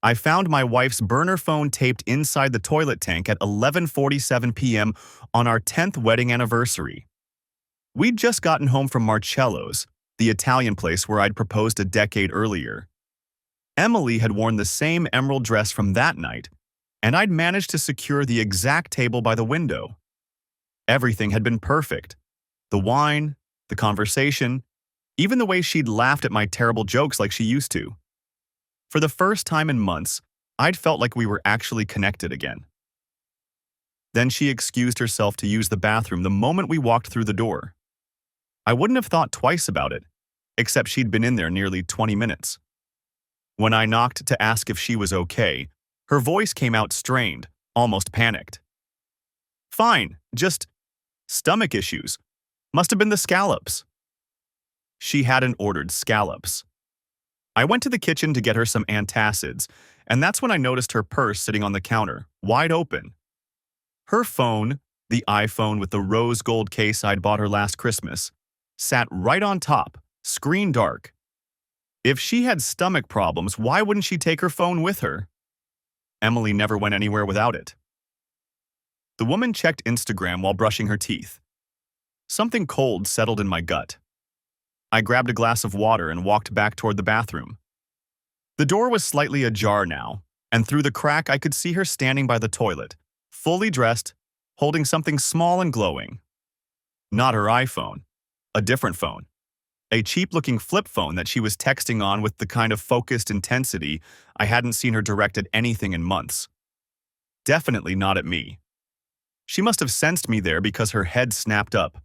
I found my wife's burner phone taped inside the toilet tank at 11:47 p.m. on our 10th wedding anniversary. We'd just gotten home from Marcello's, the Italian place where I'd proposed a decade earlier. Emily had worn the same emerald dress from that night, and I'd managed to secure the exact table by the window. Everything had been perfect. The wine, the conversation, even the way she'd laughed at my terrible jokes like she used to. For the first time in months, I'd felt like we were actually connected again. Then she excused herself to use the bathroom the moment we walked through the door. I wouldn't have thought twice about it, except she'd been in there nearly 20 minutes. When I knocked to ask if she was okay, her voice came out strained, almost panicked. "Fine, just stomach issues. Must have been the scallops." She hadn't ordered scallops. I went to the kitchen to get her some antacids, and that's when I noticed her purse sitting on the counter, wide open. Her phone, the iPhone with the rose gold case I'd bought her last Christmas, sat right on top, screen dark. If she had stomach problems, why wouldn't she take her phone with her? Emily never went anywhere without it. The woman checked Instagram while brushing her teeth. Something cold settled in my gut. I grabbed a glass of water and walked back toward the bathroom. The door was slightly ajar now, and through the crack I could see her standing by the toilet, fully dressed, holding something small and glowing. Not her iPhone, a different phone. A cheap-looking flip phone that she was texting on with the kind of focused intensity I hadn't seen her direct at anything in months. Definitely not at me. She must have sensed me there because her head snapped up.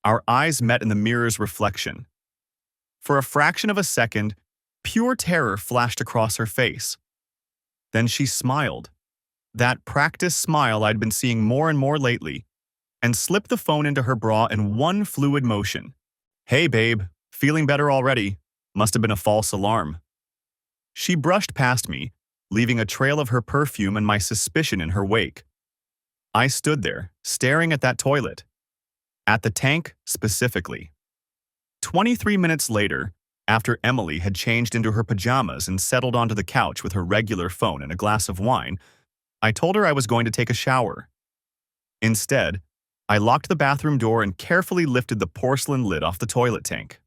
Our eyes met in the mirror's reflection. For a fraction of a second, pure terror flashed across her face. Then she smiled, that practiced smile I'd been seeing more and more lately, and slipped the phone into her bra in one fluid motion. "Hey babe, feeling better already? Must have been a false alarm." She brushed past me, leaving a trail of her perfume and my suspicion in her wake. I stood there, staring at that toilet. At the tank, specifically. 23 minutes later, after Emily had changed into her pajamas and settled onto the couch with her regular phone and a glass of wine, I told her I was going to take a shower. Instead, I locked the bathroom door and carefully lifted the porcelain lid off the toilet tank.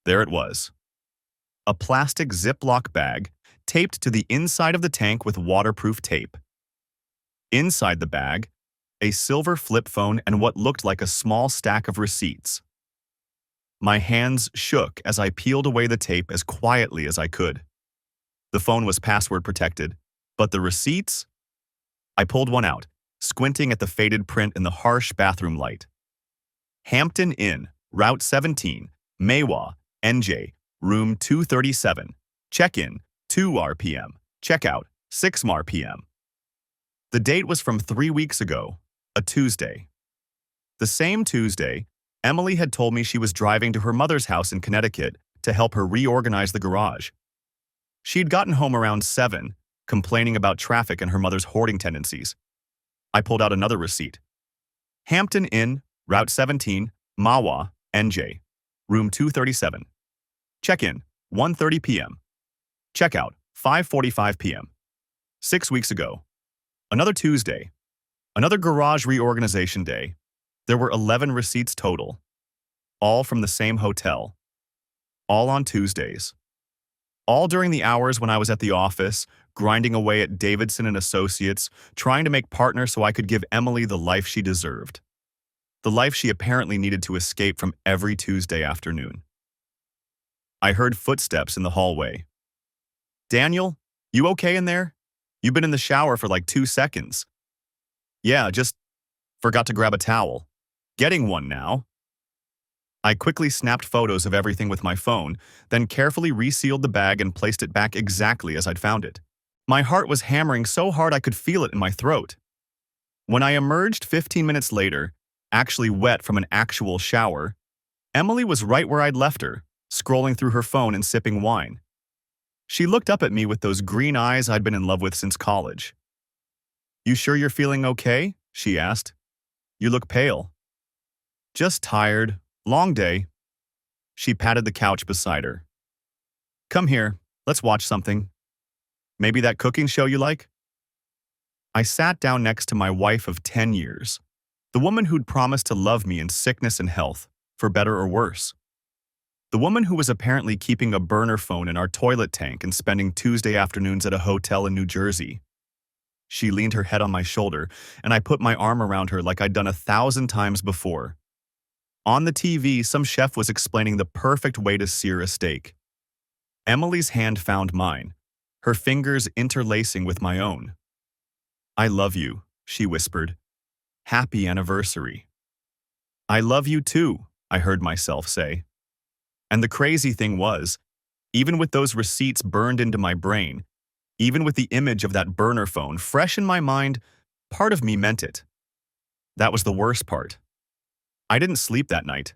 There it was. A plastic Ziploc bag taped to the inside of the tank with waterproof tape. Inside the bag, a silver flip phone and what looked like a small stack of receipts. My hands shook as I peeled away the tape as quietly as I could. The phone was password protected, but the receipts? I pulled one out, squinting at the faded print in the harsh bathroom light. Hampton Inn, Route 17, Maewa, NJ, Room 237. Check-in, 2 r.p.m. Check-out, 6 r.p.m. The date was from 3 weeks ago, a Tuesday. The same Tuesday, Emily had told me she was driving to her mother's house in Connecticut to help her reorganize the garage. She'd gotten home around 7, complaining about traffic and her mother's hoarding tendencies. I pulled out another receipt. Hampton Inn, Route 17, Maewa, NJ, Room 237. Check-in, 1:30 p.m. Check-out, 5:45 p.m. 6 weeks ago. Another Tuesday. Another garage reorganization day. There were 11 receipts total. All from the same hotel. All on Tuesdays. All during the hours when I was at the office, grinding away at Davidson and Associates, trying to make partner so I could give Emily the life she deserved. The life she apparently needed to escape from every Tuesday afternoon. I heard footsteps in the hallway. "Daniel, you okay in there? You've been in the shower for like 2 seconds." "Yeah, just forgot to grab a towel. Getting one now." I quickly snapped photos of everything with my phone, then carefully resealed the bag and placed it back exactly as I'd found it. My heart was hammering so hard I could feel it in my throat. When I emerged 15 minutes later, actually wet from an actual shower, Emily was right where I'd left her, scrolling through her phone and sipping wine. She looked up at me with those green eyes I'd been in love with since college. "You sure you're feeling okay?" she asked. "You look pale." "Just tired. Long day." She patted the couch beside her. "Come here, let's watch something." Maybe that cooking show you like? I sat down next to my wife of 10 years, the woman who'd promised to love me in sickness and health, for better or worse. The woman who was apparently keeping a burner phone in our toilet tank and spending Tuesday afternoons at a hotel in New Jersey. She leaned her head on my shoulder, and I put my arm around her like I'd done 1,000 times before. On the TV, some chef was explaining the perfect way to sear a steak. Emily's hand found mine, her fingers interlacing with my own. "I love you," she whispered. "Happy anniversary." "I love you too," I heard myself say. And the crazy thing was, even with those receipts burned into my brain, even with the image of that burner phone fresh in my mind, part of me meant it. That was the worst part. I didn't sleep that night.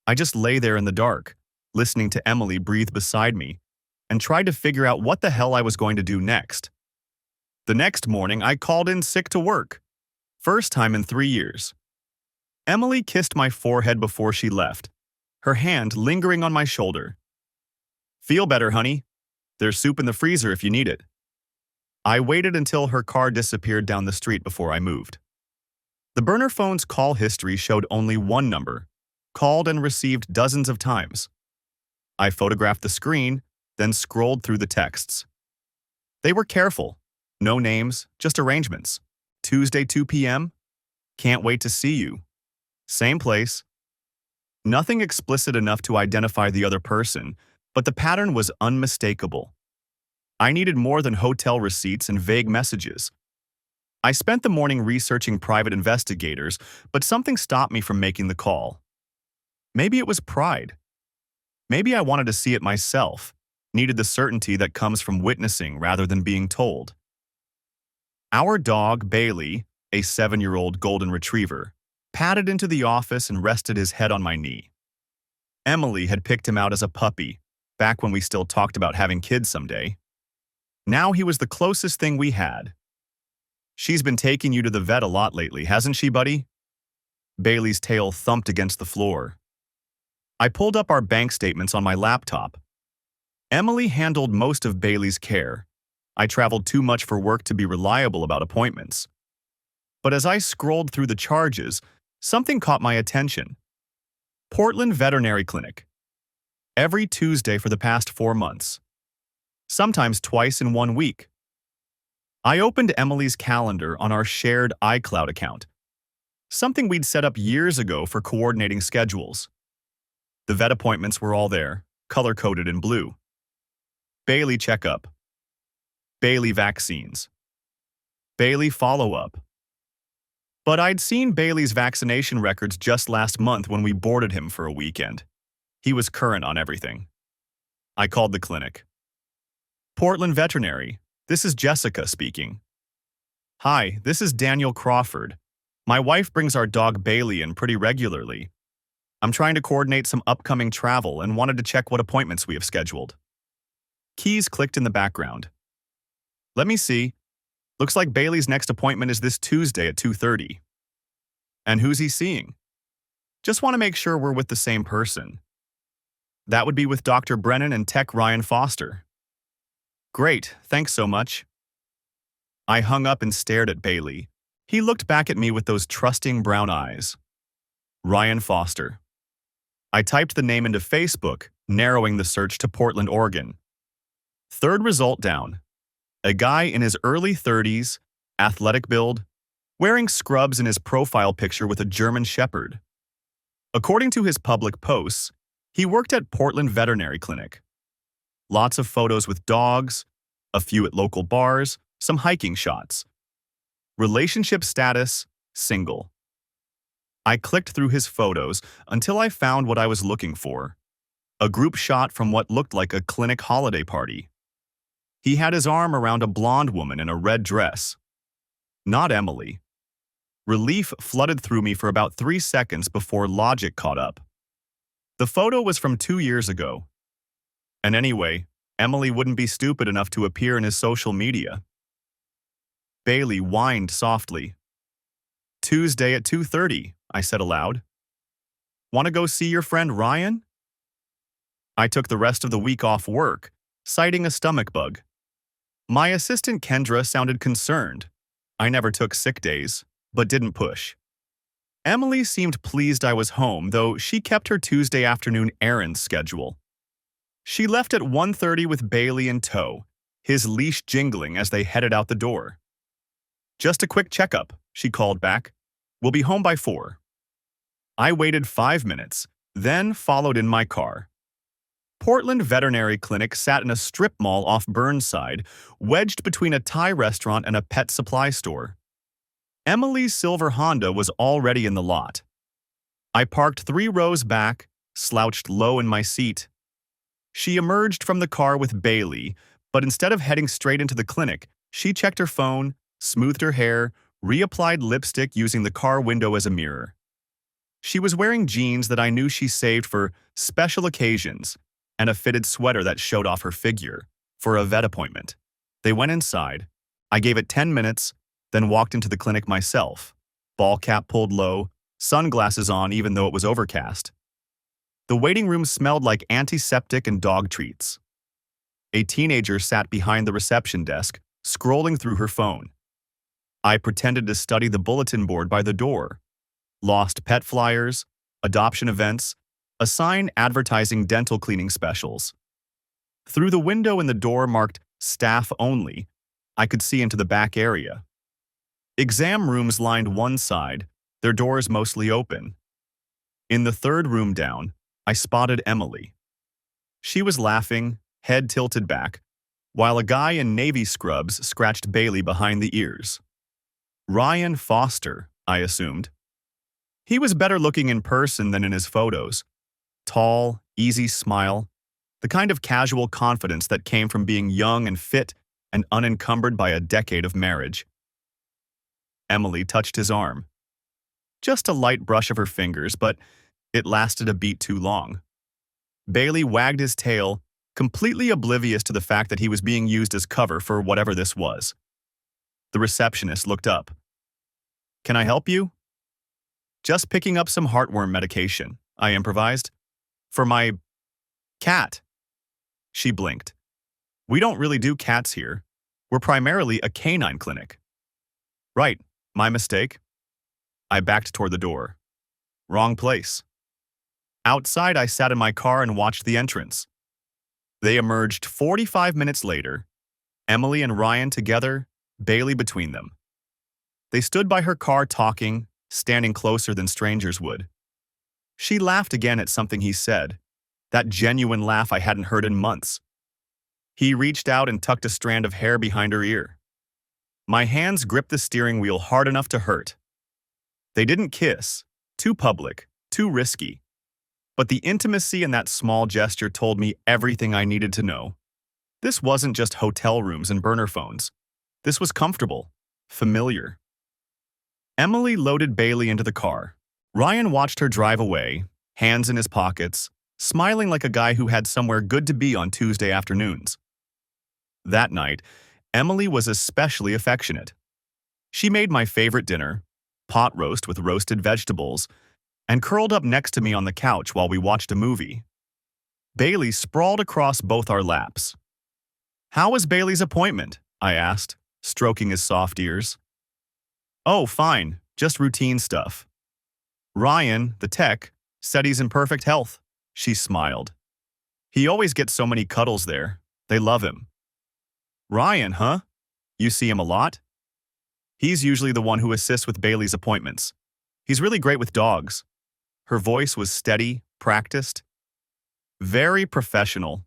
I just lay there in the dark, listening to Emily breathe beside me, and tried to figure out what the hell I was going to do next. The next morning, I called in sick to work. First time in 3 years. Emily kissed my forehead before she left, her hand lingering on my shoulder. "Feel better, honey. There's soup in the freezer if you need it." I waited until her car disappeared down the street before I moved. The burner phone's call history showed only one number, called and received dozens of times. I photographed the screen, then scrolled through the texts. They were careful. No names, just arrangements. Tuesday 2 p.m. Can't wait to see you. Same place. Nothing explicit enough to identify the other person, but the pattern was unmistakable. I needed more than hotel receipts and vague messages. I spent the morning researching private investigators, but something stopped me from making the call. Maybe it was pride. Maybe I wanted to see it myself, needed the certainty that comes from witnessing rather than being told. Our dog, Bailey, a 7-year-old golden retriever, padded into the office and rested his head on my knee. Emily had picked him out as a puppy, back when we still talked about having kids someday. Now he was the closest thing we had. "She's been taking you to the vet a lot lately, hasn't she, buddy?" Bailey's tail thumped against the floor. I pulled up our bank statements on my laptop. Emily handled most of Bailey's care. I traveled too much for work to be reliable about appointments. But as I scrolled through the charges, something caught my attention. Portland Veterinary Clinic. Every Tuesday for the past 4 months. Sometimes twice in 1 week. I opened Emily's calendar on our shared iCloud account, something we'd set up years ago for coordinating schedules. The vet appointments were all there, color-coded in blue. Bailey checkup. Bailey vaccines. Bailey follow-up. But I'd seen Bailey's vaccination records just last month when we boarded him for a weekend. He was current on everything. I called the clinic. "Portland Veterinary, this is Jessica speaking." "Hi, this is Daniel Crawford. My wife brings our dog Bailey in pretty regularly. I'm trying to coordinate some upcoming travel and wanted to check what appointments we have scheduled." Keys clicked in the background. "Let me see. Looks like Bailey's next appointment is this Tuesday at 2:30. "And who's he seeing?" "Just want to make sure we're with the same person." "That would be with Dr. Brennan and Tech Ryan Foster." "Great, thanks so much." I hung up and stared at Bailey. He looked back at me with those trusting brown eyes. Ryan Foster. I typed the name into Facebook, narrowing the search to Portland, Oregon. Third result down. A guy in his early 30s, athletic build, wearing scrubs in his profile picture with a German Shepherd. According to his public posts, he worked at Portland Veterinary Clinic. Lots of photos with dogs, a few at local bars, some hiking shots. Relationship status, single. I clicked through his photos until I found what I was looking for. A group shot from what looked like a clinic holiday party. He had his arm around a blonde woman in a red dress. Not Emily. Relief flooded through me for about 3 seconds before logic caught up. The photo was from 2 years ago. And anyway, Emily wouldn't be stupid enough to appear in his social media. Bailey whined softly. "Tuesday at 2:30, I said aloud. "Want to go see your friend Ryan?" I took the rest of the week off work, citing a stomach bug. My assistant Kendra sounded concerned. I never took sick days, but didn't push. Emily seemed pleased I was home, though she kept her Tuesday afternoon errands schedule. She left at 1:30 with Bailey in tow, his leash jingling as they headed out the door. "Just a quick checkup," she called back. "We'll be home by 4. I waited 5 minutes, then followed in my car. Portland Veterinary Clinic sat in a strip mall off Burnside, wedged between a Thai restaurant and a pet supply store. Emily's silver Honda was already in the lot. I parked 3 rows back, slouched low in my seat. She emerged from the car with Bailey, but instead of heading straight into the clinic, she checked her phone, smoothed her hair, reapplied lipstick using the car window as a mirror. She was wearing jeans that I knew she saved for special occasions and a fitted sweater that showed off her figure for a vet appointment. They went inside. I gave it 10 minutes, then walked into the clinic myself, ball cap pulled low, sunglasses on even though it was overcast. The waiting room smelled like antiseptic and dog treats. A teenager sat behind the reception desk, scrolling through her phone. I pretended to study the bulletin board by the door. Lost pet flyers, adoption events, a sign advertising dental cleaning specials. Through the window in the door marked "Staff Only," I could see into the back area. Exam rooms lined one side, their doors mostly open. In the third room down, I spotted Emily. She was laughing, head tilted back, while a guy in navy scrubs scratched Bailey behind the ears. Ryan Foster, I assumed. He was better looking in person than in his photos. Tall, easy smile, the kind of casual confidence that came from being young and fit and unencumbered by a decade of marriage. Emily touched his arm. Just a light brush of her fingers, but it lasted a beat too long. Bailey wagged his tail, completely oblivious to the fact that he was being used as cover for whatever this was. The receptionist looked up. "Can I help you?" "Just picking up some heartworm medication," I improvised. "For my cat." She blinked. "We don't really do cats here. We're primarily a canine clinic." "Right, my mistake." I backed toward the door. Wrong place. Outside, I sat in my car and watched the entrance. They emerged 45 minutes later, Emily and Ryan together, Bailey between them. They stood by her car talking, standing closer than strangers would. She laughed again at something he said, that genuine laugh I hadn't heard in months. He reached out and tucked a strand of hair behind her ear. My hands gripped the steering wheel hard enough to hurt. They didn't kiss, too public, too risky. But the intimacy in that small gesture told me everything I needed to know. This wasn't just hotel rooms and burner phones. This was comfortable, familiar. Emily loaded Bailey into the car. Ryan watched her drive away, hands in his pockets, smiling like a guy who had somewhere good to be on Tuesday afternoons. That night, Emily was especially affectionate. She made my favorite dinner, pot roast with roasted vegetables, and curled up next to me on the couch while we watched a movie. Bailey sprawled across both our laps. "How was Bailey's appointment?" I asked, stroking his soft ears. "Oh, fine, just routine stuff." "Ryan, the tech, said he's in perfect health," she smiled. "He always gets so many cuddles there. They love him." "Ryan, huh? You see him a lot?" "He's usually the one who assists with Bailey's appointments. He's really great with dogs." Her voice was steady, practiced, very professional.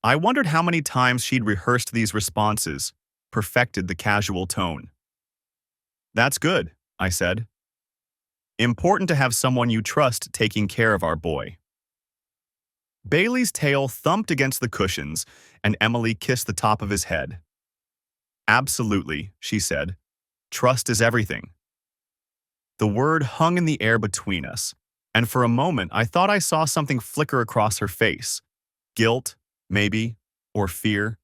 I wondered how many times she'd rehearsed these responses, perfected the casual tone. "That's good," I said. "Important to have someone you trust taking care of our boy." Bailey's tail thumped against the cushions, and Emily kissed the top of his head. "Absolutely," she said. "Trust is everything." The word hung in the air between us, and for a moment I thought I saw something flicker across her face. Guilt, maybe, or fear.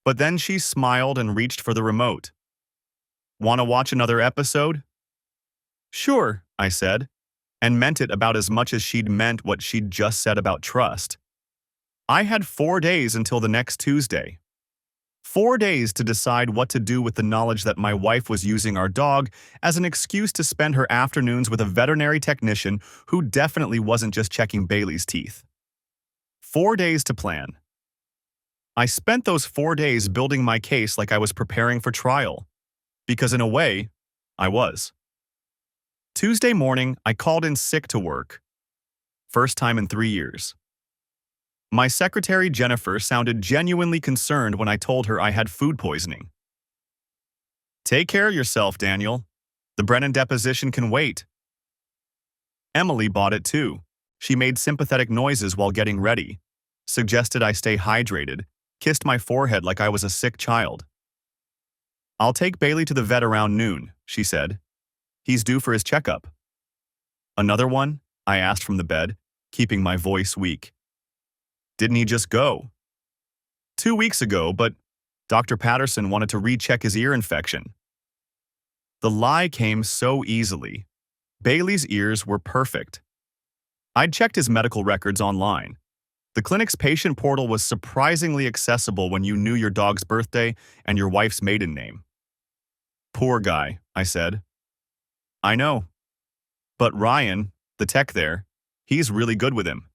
But then she smiled and reached for the remote. "Want to watch another episode?" "Sure," I said, and meant it about as much as she'd meant what she'd just said about trust. I had 4 days until the next Tuesday. 4 days to decide what to do with the knowledge that my wife was using our dog as an excuse to spend her afternoons with a veterinary technician who definitely wasn't just checking Bailey's teeth. 4 days to plan. I spent those 4 days building my case like I was preparing for trial. Because in a way, I was. Tuesday morning, I called in sick to work. First time in 3 years. My secretary, Jennifer, sounded genuinely concerned when I told her I had food poisoning. Take care of yourself, Daniel. The Brennan deposition can wait. Emily bought it too. She made sympathetic noises while getting ready, suggested I stay hydrated, kissed my forehead like I was a sick child. I'll take Bailey to the vet around noon, she said. He's due for his checkup. Another one? I asked from the bed, keeping my voice weak. Didn't he just go? 2 weeks ago, but Dr. Patterson wanted to recheck his ear infection. The lie came so easily. Bailey's ears were perfect. I'd checked his medical records online. The clinic's patient portal was surprisingly accessible when you knew your dog's birthday and your wife's maiden name. Poor guy, I said. I know. But Ryan, the tech there, he's really good with him.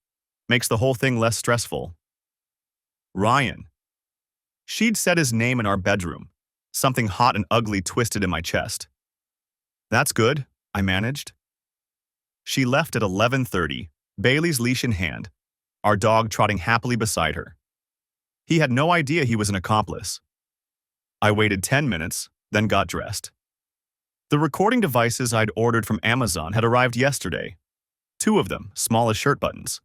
Makes the whole thing less stressful. Ryan. She'd said his name in our bedroom. Something hot and ugly twisted in my chest. That's good, I managed. She left at 11:30, Bailey's leash in hand, our dog trotting happily beside her. He had no idea he was an accomplice. I waited 10 minutes, then got dressed. The recording devices I'd ordered from Amazon had arrived yesterday. 2 of them, small as shirt buttons.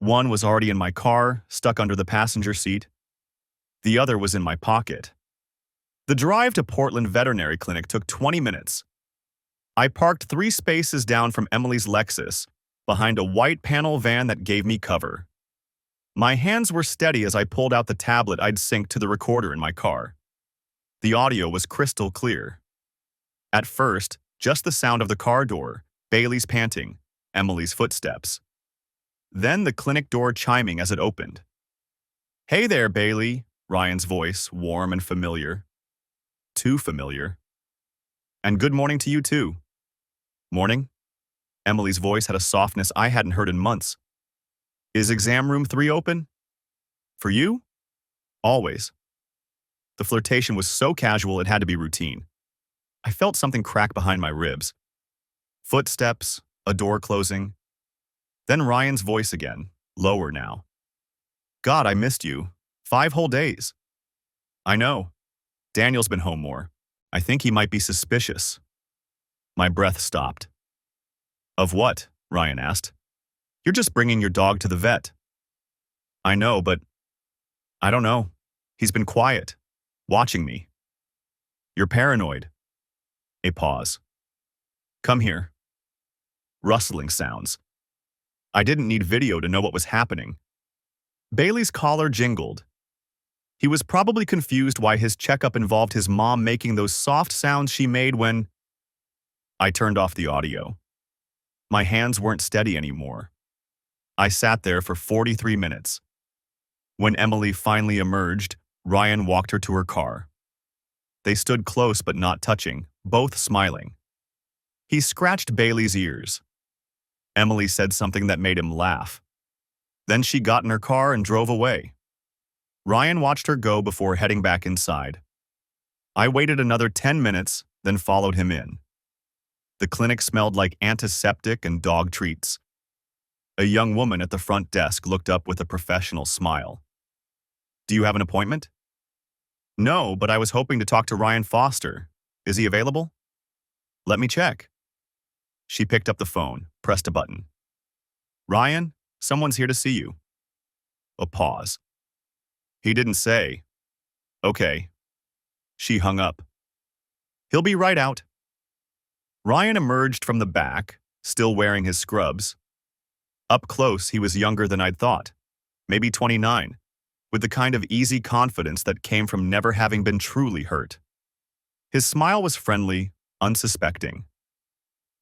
One was already in my car, stuck under the passenger seat. The other was in my pocket. The drive to Portland Veterinary Clinic took 20 minutes. I parked 3 spaces down from Emily's Lexus, behind a white panel van that gave me cover. My hands were steady as I pulled out the tablet I'd synced to the recorder in my car. The audio was crystal clear. At first, just the sound of the car door, Bailey's panting, Emily's footsteps. Then the clinic door chiming as it opened. Hey there, Bailey, Ryan's voice, warm and familiar. Too familiar. And good morning to you too. Morning? Emily's voice had a softness I hadn't heard in months. Is exam room 3 open? For you? Always. The flirtation was so casual it had to be routine. I felt something crack behind my ribs. Footsteps, a door closing. Then Ryan's voice again, lower now. God, I missed you. 5 whole days. I know. Daniel's been home more. I think he might be suspicious. My breath stopped. Of what? Ryan asked. You're just bringing your dog to the vet. I know, but I don't know. He's been quiet, watching me. You're paranoid. A pause. Come here. Rustling sounds. I didn't need video to know what was happening. Bailey's collar jingled. He was probably confused why his checkup involved his mom making those soft sounds she made when... I turned off the audio. My hands weren't steady anymore. I sat there for 43 minutes. When Emily finally emerged, Ryan walked her to her car. They stood close but not touching, both smiling. He scratched Bailey's ears. Emily said something that made him laugh. Then she got in her car and drove away. Ryan watched her go before heading back inside. I waited another 10 minutes, then followed him in. The clinic smelled like antiseptic and dog treats. A young woman at the front desk looked up with a professional smile. Do you have an appointment? No, but I was hoping to talk to Ryan Foster. Is he available? Let me check. She picked up the phone, pressed a button. Ryan, someone's here to see you. A pause. He didn't say. Okay. She hung up. He'll be right out. Ryan emerged from the back, still wearing his scrubs. Up close, he was younger than I'd thought, maybe 29, with the kind of easy confidence that came from never having been truly hurt. His smile was friendly, unsuspecting.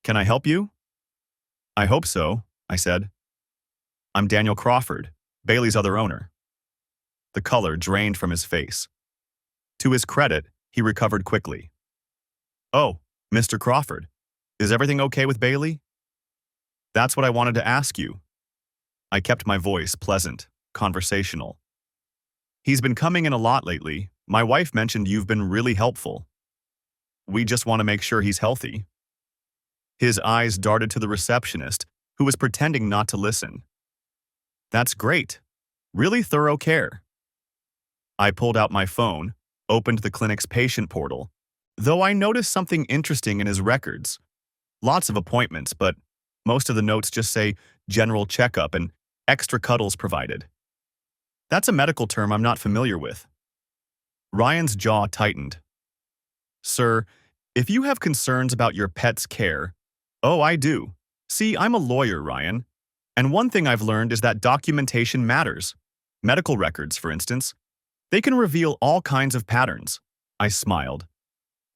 Can I help you? I hope so, I said. I'm Daniel Crawford, Bailey's other owner. The color drained from his face. To his credit, he recovered quickly. "Oh, Mr. Crawford, is everything okay with Bailey?" "That's what I wanted to ask you." I kept my voice pleasant, conversational. "He's been coming in a lot lately. My wife mentioned you've been really helpful. We just want to make sure he's healthy." His eyes darted to the receptionist, who was pretending not to listen. "That's great. Really thorough care." I pulled out my phone, opened the clinic's patient portal, though I noticed something interesting in his records. Lots of appointments, but most of the notes just say general checkup and extra cuddles provided. That's a medical term I'm not familiar with. Ryan's jaw tightened. "Sir, if you have concerns about your pet's care—" "Oh, I do. See, I'm a lawyer, Ryan. And one thing I've learned is that documentation matters. Medical records, for instance. They can reveal all kinds of patterns." I smiled.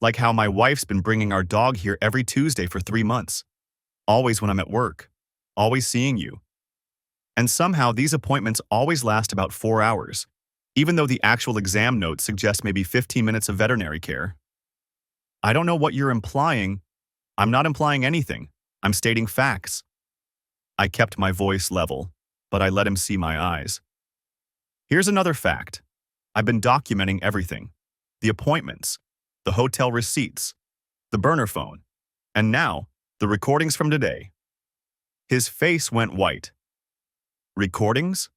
"Like how my wife's been bringing our dog here every Tuesday for 3 months. Always when I'm at work. Always seeing you. And somehow these appointments always last about 4 hours, even though the actual exam notes suggest maybe 15 minutes of veterinary care." "I don't know what you're implying." "I'm not implying anything. I'm stating facts." I kept my voice level, but I let him see my eyes. "Here's another fact. I've been documenting everything. The appointments, the hotel receipts, the burner phone, and now, the recordings from today." His face went white. "Recordings?"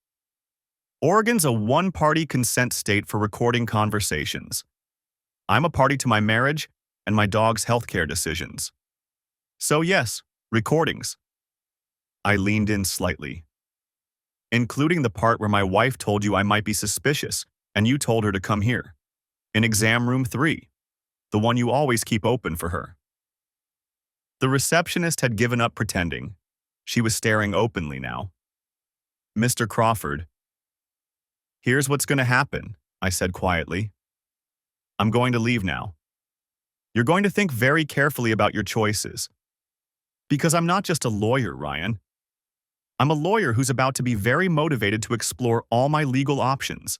"Oregon's a one-party consent state for recording conversations. I'm a party to my marriage and my dog's healthcare decisions. So yes, recordings." I leaned in slightly. "Including the part where my wife told you I might be suspicious and you told her to come here. In exam room 3, the one you always keep open for her." The receptionist had given up pretending. She was staring openly now. "Mr. Crawford." "Here's what's going to happen," I said quietly. "I'm going to leave now. You're going to think very carefully about your choices. Because I'm not just a lawyer, Ryan. I'm a lawyer who's about to be very motivated to explore all my legal options.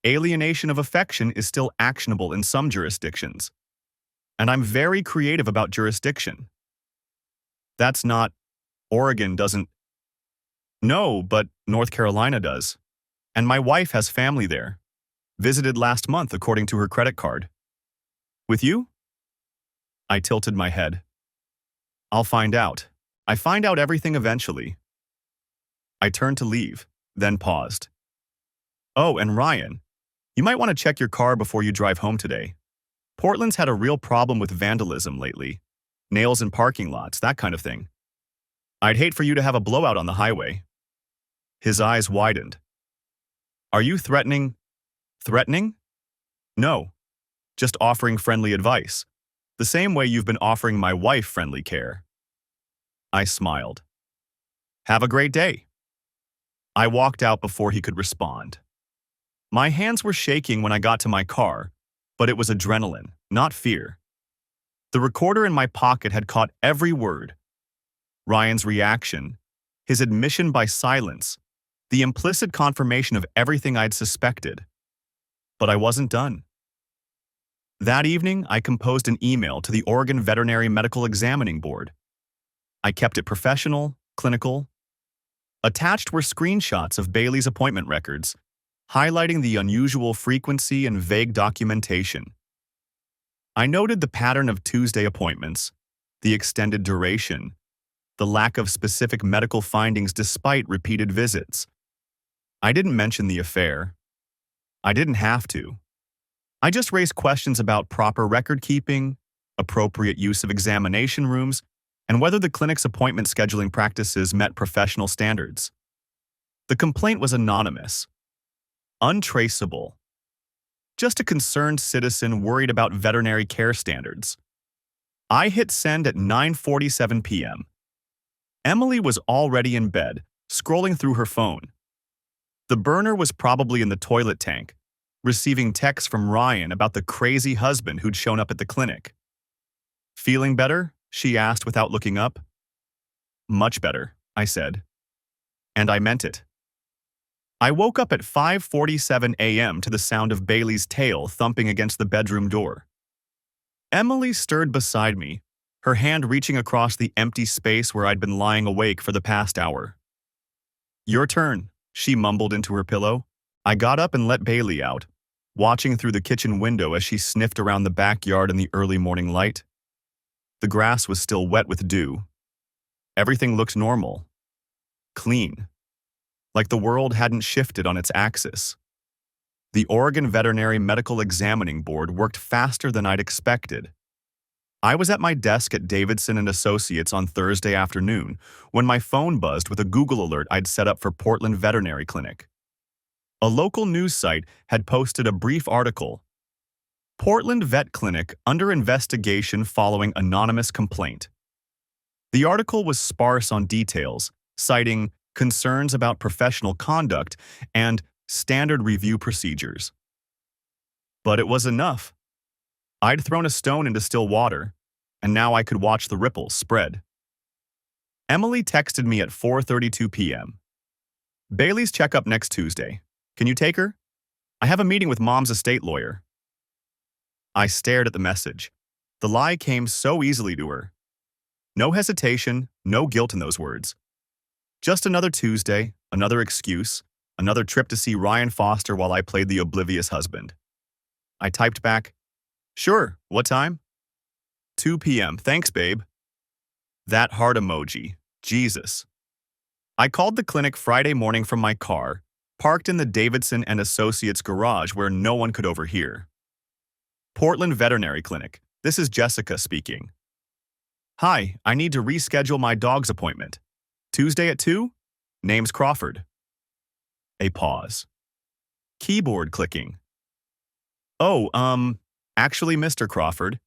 Alienation of affection is still actionable in some jurisdictions. And I'm very creative about jurisdiction. That's not— Oregon doesn't— No, but North Carolina does. And my wife has family there. Visited last month according to her credit card. With you?" I tilted my head. "I'll find out. I find out everything eventually." I turned to leave, then paused. "Oh, and Ryan, you might want to check your car before you drive home today. Portland's had a real problem with vandalism lately. Nails in parking lots, that kind of thing. I'd hate for you to have a blowout on the highway." His eyes widened. "Are you threatening—" "Threatening? No. Just offering friendly advice. The same way you've been offering my wife friendly care." I smiled. "Have a great day." I walked out before he could respond. My hands were shaking when I got to my car, but it was adrenaline, not fear. The recorder in my pocket had caught every word. Ryan's reaction, his admission by silence, the implicit confirmation of everything I'd suspected. But I wasn't done. That evening, I composed an email to the Oregon Veterinary Medical Examining Board. I kept it professional, clinical. Attached were screenshots of Bailey's appointment records, highlighting the unusual frequency and vague documentation. I noted the pattern of Tuesday appointments, the extended duration, the lack of specific medical findings despite repeated visits. I didn't mention the affair. I didn't have to. I just raised questions about proper record keeping, appropriate use of examination rooms, and whether the clinic's appointment scheduling practices met professional standards. The complaint was anonymous, untraceable. Just a concerned citizen worried about veterinary care standards. I hit send at 9:47 p.m. Emily was already in bed, scrolling through her phone. The burner was probably in the toilet tank, receiving texts from Ryan about the crazy husband who'd shown up at the clinic. "Feeling better?" she asked without looking up. "Much better," I said. And I meant it. I woke up at 5:47 a.m. to the sound of Bailey's tail thumping against the bedroom door. Emily stirred beside me, her hand reaching across the empty space where I'd been lying awake for the past hour. "Your turn," she mumbled into her pillow. I got up and let Bailey out, watching through the kitchen window as she sniffed around the backyard in the early morning light. The grass was still wet with dew. Everything looked normal, clean, like the world hadn't shifted on its axis. The Oregon Veterinary Medical Examining Board worked faster than I'd expected. I was at my desk at Davidson and Associates on Thursday afternoon when my phone buzzed with a Google alert I'd set up for Portland Veterinary Clinic. A local news site had posted a brief article, "Portland Vet Clinic under investigation following anonymous complaint." The article was sparse on details, citing concerns about professional conduct and standard review procedures. But it was enough. I'd thrown a stone into still water, and now I could watch the ripples spread. Emily texted me at 4:32 p.m. "Bailey's checkup next Tuesday. Can you take her? I have a meeting with Mom's estate lawyer." I stared at the message. The lie came so easily to her. No hesitation, no guilt in those words. Just another Tuesday, another excuse, another trip to see Ryan Foster while I played the oblivious husband. I typed back, "Sure, what time?" 2 p.m. "Thanks, babe." That heart emoji. Jesus. I called the clinic Friday morning from my car, parked in the Davidson and Associates garage where no one could overhear. "Portland Veterinary Clinic. This is Jessica speaking. Hi, I need to reschedule my dog's appointment. Tuesday at 2? Name's Crawford." A pause. Keyboard clicking. "Oh, actually, Mr. Crawford,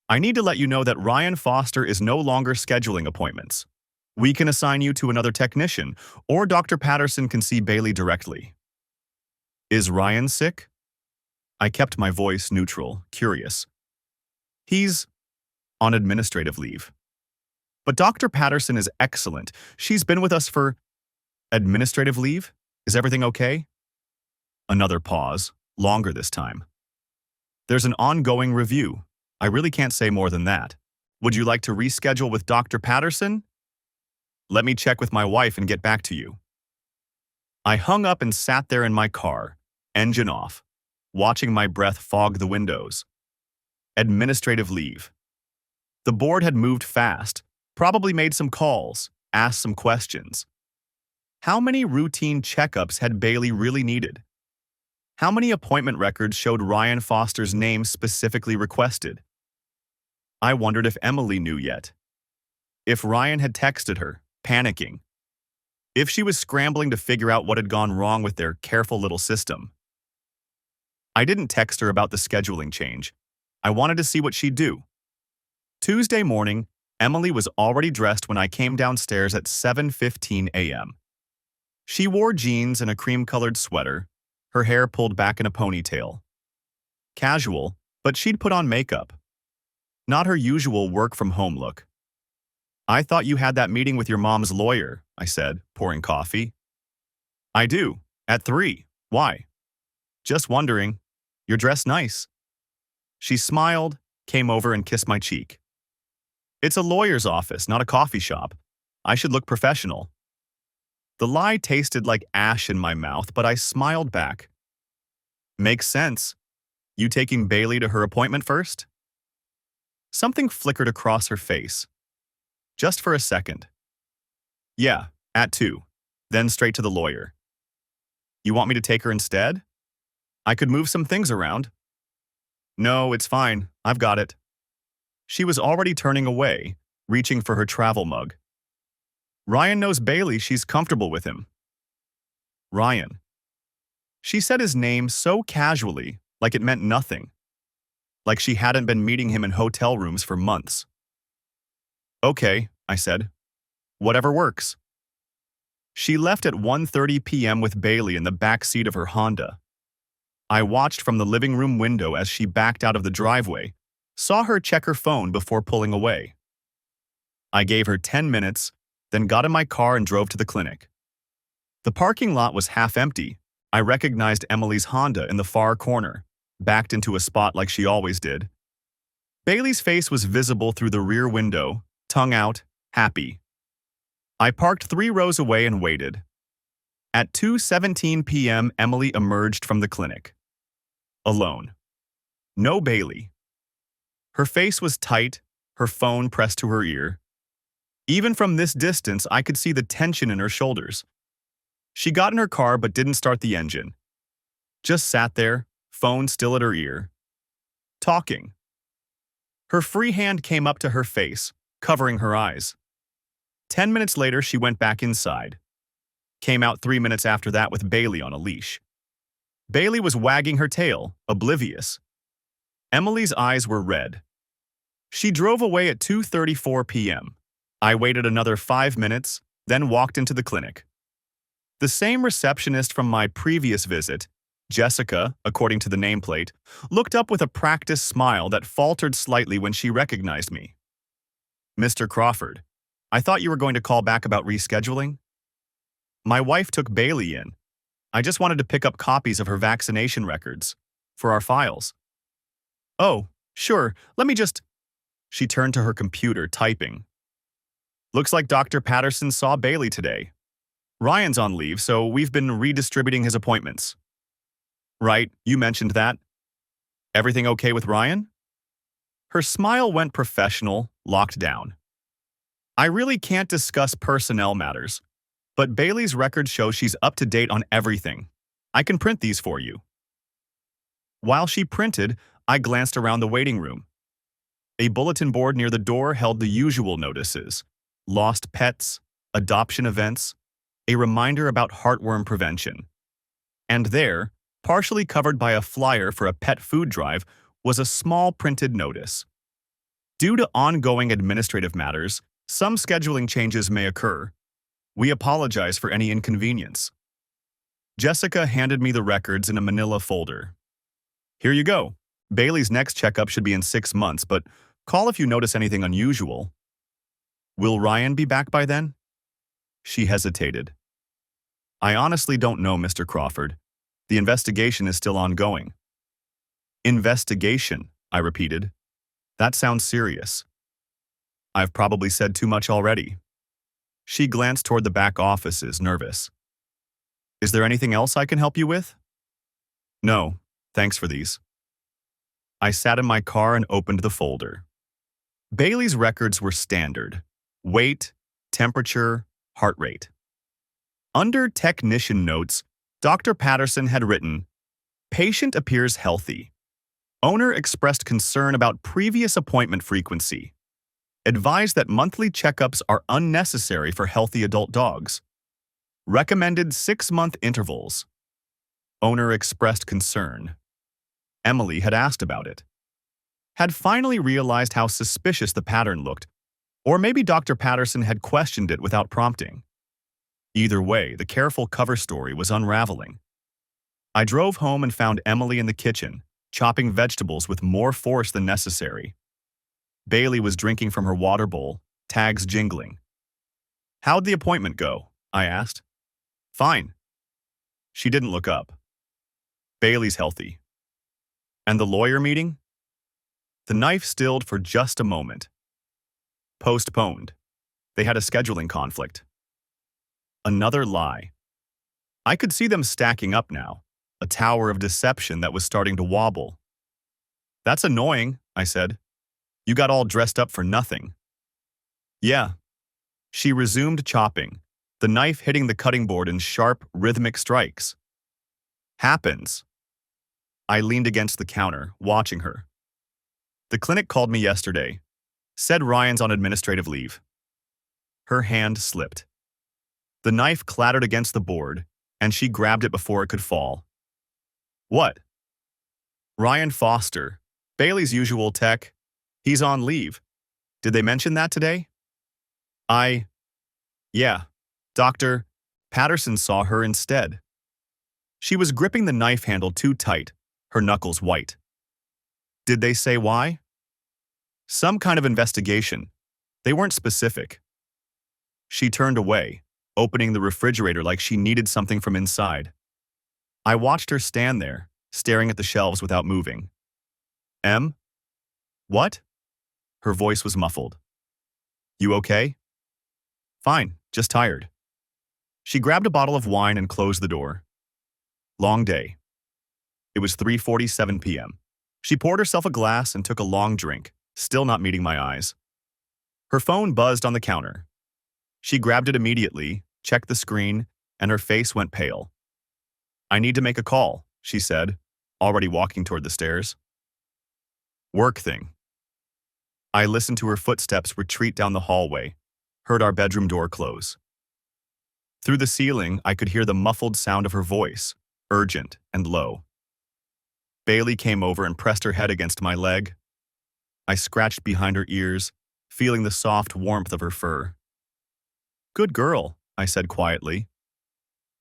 I need to let you know that Ryan Foster is no longer scheduling appointments. We can assign you to another technician, or Dr. Patterson can see Bailey directly." "Is Ryan sick?" I kept my voice neutral, curious. "He's on administrative leave. But Dr. Patterson is excellent. She's been with us for..." "Administrative leave? Is everything okay?" Another pause, longer this time. "There's an ongoing review. I really can't say more than that. Would you like to reschedule with Dr. Patterson?" "Let me check with my wife and get back to you." I hung up and sat there in my car, engine off, watching my breath fog the windows. Administrative leave. The board had moved fast, probably made some calls, asked some questions. How many routine checkups had Bailey really needed? How many appointment records showed Ryan Foster's name specifically requested? I wondered if Emily knew yet. If Ryan had texted her, panicking. If she was scrambling to figure out what had gone wrong with their careful little system. I didn't text her about the scheduling change. I wanted to see what she'd do. Tuesday morning, Emily was already dressed when I came downstairs at 7:15 a.m. She wore jeans and a cream-colored sweater, her hair pulled back in a ponytail. Casual, but she'd put on makeup. Not her usual work-from-home look. "I thought you had that meeting with your mom's lawyer," I said, pouring coffee. "I do, at 3. Why?" "Just wondering. You're dressed nice." She smiled, came over and kissed my cheek. "It's a lawyer's office, not a coffee shop. I should look professional." The lie tasted like ash in my mouth, but I smiled back. "Makes sense. You taking Bailey to her appointment first?" Something flickered across her face. Just for a second. "Yeah, at 2. Then straight to the lawyer." "You want me to take her instead? I could move some things around." "No, it's fine. I've got it." She was already turning away, reaching for her travel mug. "Ryan knows Bailey. She's comfortable with him." "Ryan." She said his name so casually, like it meant nothing. Like she hadn't been meeting him in hotel rooms for months. "Okay," I said. "Whatever works." She left at 1:30 p.m. with Bailey in the back seat of her Honda. I watched from the living room window as she backed out of the driveway, saw her check her phone before pulling away. I gave her 10 minutes, then got in my car and drove to the clinic. The parking lot was half empty, I recognized Emily's Honda in the far corner, backed into a spot like she always did. Bailey's face was visible through the rear window, tongue out, happy. I parked 3 rows away and waited. At 2:17 p.m., Emily emerged from the clinic. Alone. No Bailey. Her face was tight, her phone pressed to her ear. Even from this distance, I could see the tension in her shoulders. She got in her car but didn't start the engine. Just sat there, phone still at her ear. Talking. Her free hand came up to her face, covering her eyes. 10 minutes later, she went back inside. Came out 3 minutes after that with Bailey on a leash. Bailey was wagging her tail, oblivious. Emily's eyes were red. She drove away at 2:34 p.m. I waited another 5 minutes, then walked into the clinic. The same receptionist from my previous visit, Jessica, according to the nameplate, looked up with a practiced smile that faltered slightly when she recognized me. "Mr. Crawford, I thought you were going to call back about rescheduling." My wife took Bailey in. I just wanted to pick up copies of her vaccination records for our files. "Oh, sure, let me just..." She turned to her computer, typing. "Looks like Dr. Patterson saw Bailey today. Ryan's on leave, so we've been redistributing his appointments." "Right, you mentioned that. Everything okay with Ryan?" Her smile went professional, locked down. "I really can't discuss personnel matters, but Bailey's records show she's up to date on everything. I can print these for you." While she printed, I glanced around the waiting room. A bulletin board near the door held the usual notices: lost pets, adoption events, a reminder about heartworm prevention. And there, partially covered by a flyer for a pet food drive, was a small printed notice. "Due to ongoing administrative matters, some scheduling changes may occur. We apologize for any inconvenience." Jessica handed me the records in a manila folder. "Here you go. Bailey's next checkup should be in 6 months, but call if you notice anything unusual." "Will Ryan be back by then?" She hesitated. "I honestly don't know, Mr. Crawford. The investigation is still ongoing." "Investigation," I repeated. "That sounds serious." "I've probably said too much already." She glanced toward the back offices, nervous. "Is there anything else I can help you with?" "No, thanks for these." I sat in my car and opened the folder. Bailey's records were standard: weight, temperature, heart rate. Under technician notes, Dr. Patterson had written, "Patient appears healthy. Owner expressed concern about previous appointment frequency. Advised that monthly checkups are unnecessary for healthy adult dogs. Recommended 6-month intervals." Owner expressed concern. Emily had asked about it. Had finally realized how suspicious the pattern looked, or maybe Dr. Patterson had questioned it without prompting. Either way, the careful cover story was unraveling. I drove home and found Emily in the kitchen, chopping vegetables with more force than necessary. Bailey was drinking from her water bowl, tags jingling. "How'd the appointment go?" I asked. "Fine." She didn't look up. "Bailey's healthy." "And the lawyer meeting?" The knife stilled for just a moment. "Postponed. They had a scheduling conflict." Another lie. I could see them stacking up now, a tower of deception that was starting to wobble. "That's annoying," I said. "You got all dressed up for nothing." "Yeah." She resumed chopping, the knife hitting the cutting board in sharp, rhythmic strikes. "Happens." I leaned against the counter, watching her. "The clinic called me yesterday. Said Ryan's on administrative leave." Her hand slipped. The knife clattered against the board, and she grabbed it before it could fall. "What?" "Ryan Foster, Bailey's usual tech. He's on leave. Did they mention that today?" Yeah, Dr. Patterson saw her instead." She was gripping the knife handle too tight, her knuckles white. "Did they say why?" "Some kind of investigation. They weren't specific." She turned away, opening the refrigerator like she needed something from inside. I watched her stand there, staring at the shelves without moving. Em? What? Her voice was muffled. You okay? Fine, just tired. She grabbed a bottle of wine and closed the door. Long day. It was 3:47 p.m. She poured herself a glass and took a long drink, still not meeting my eyes. Her phone buzzed on the counter. She grabbed it immediately, checked the screen, and her face went pale. I need to make a call, she said, already walking toward the stairs. Work thing. I listened to her footsteps retreat down the hallway, heard our bedroom door close. Through the ceiling, I could hear the muffled sound of her voice, urgent and low. Bailey came over and pressed her head against my leg. I scratched behind her ears, feeling the soft warmth of her fur. Good girl, I said quietly.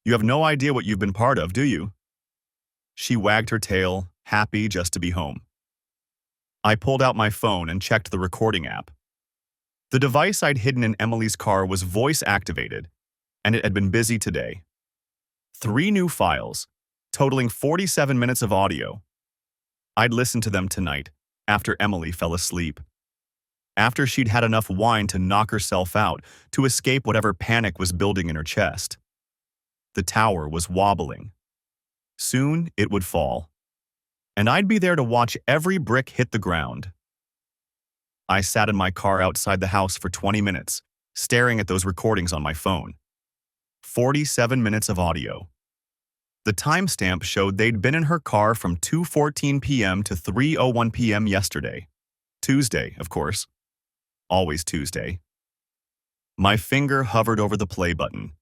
You have no idea what you've been part of, do you? She wagged her tail, happy just to be home. I pulled out my phone and checked the recording app. The device I'd hidden in Emily's car was voice-activated, and it had been busy today. 3 new files, totaling 47 minutes of audio. I'd listen to them tonight, after Emily fell asleep. After she'd had enough wine to knock herself out, to escape whatever panic was building in her chest. The tower was wobbling. Soon it would fall. And I'd be there to watch every brick hit the ground. I sat in my car outside the house for 20 minutes, staring at those recordings on my phone. 47 minutes of audio. The timestamp showed they'd been in her car from 2:14 p.m. to 3:01 p.m. yesterday. Tuesday, of course. Always Tuesday. My finger hovered over the play button.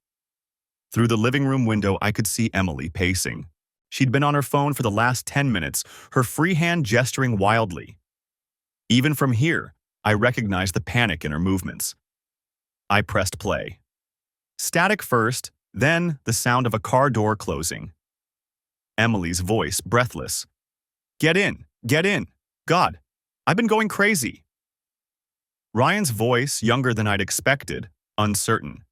Through the living room window, I could see Emily pacing. She'd been on her phone for the last 10 minutes, her free hand gesturing wildly. Even from here, I recognized the panic in her movements. I pressed play. Static first, then the sound of a car door closing. Emily's voice, breathless. Get in, get in. God, I've been going crazy. Ryan's voice, younger than I'd expected, uncertain.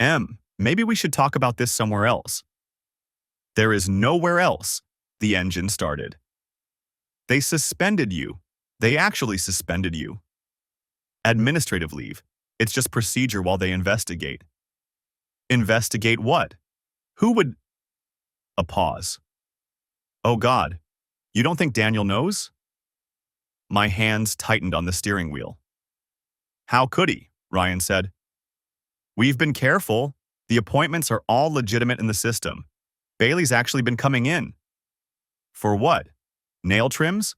Em, maybe we should talk about this somewhere else. There is nowhere else, the engine started. They suspended you. They actually suspended you. Administrative leave. It's just procedure while they investigate. Investigate what? Who would... A pause. Oh God, you don't think Daniel knows? My hands tightened on the steering wheel. How could he? Ryan said. We've been careful. The appointments are all legitimate in the system. Bailey's actually been coming in. For what? Nail trims?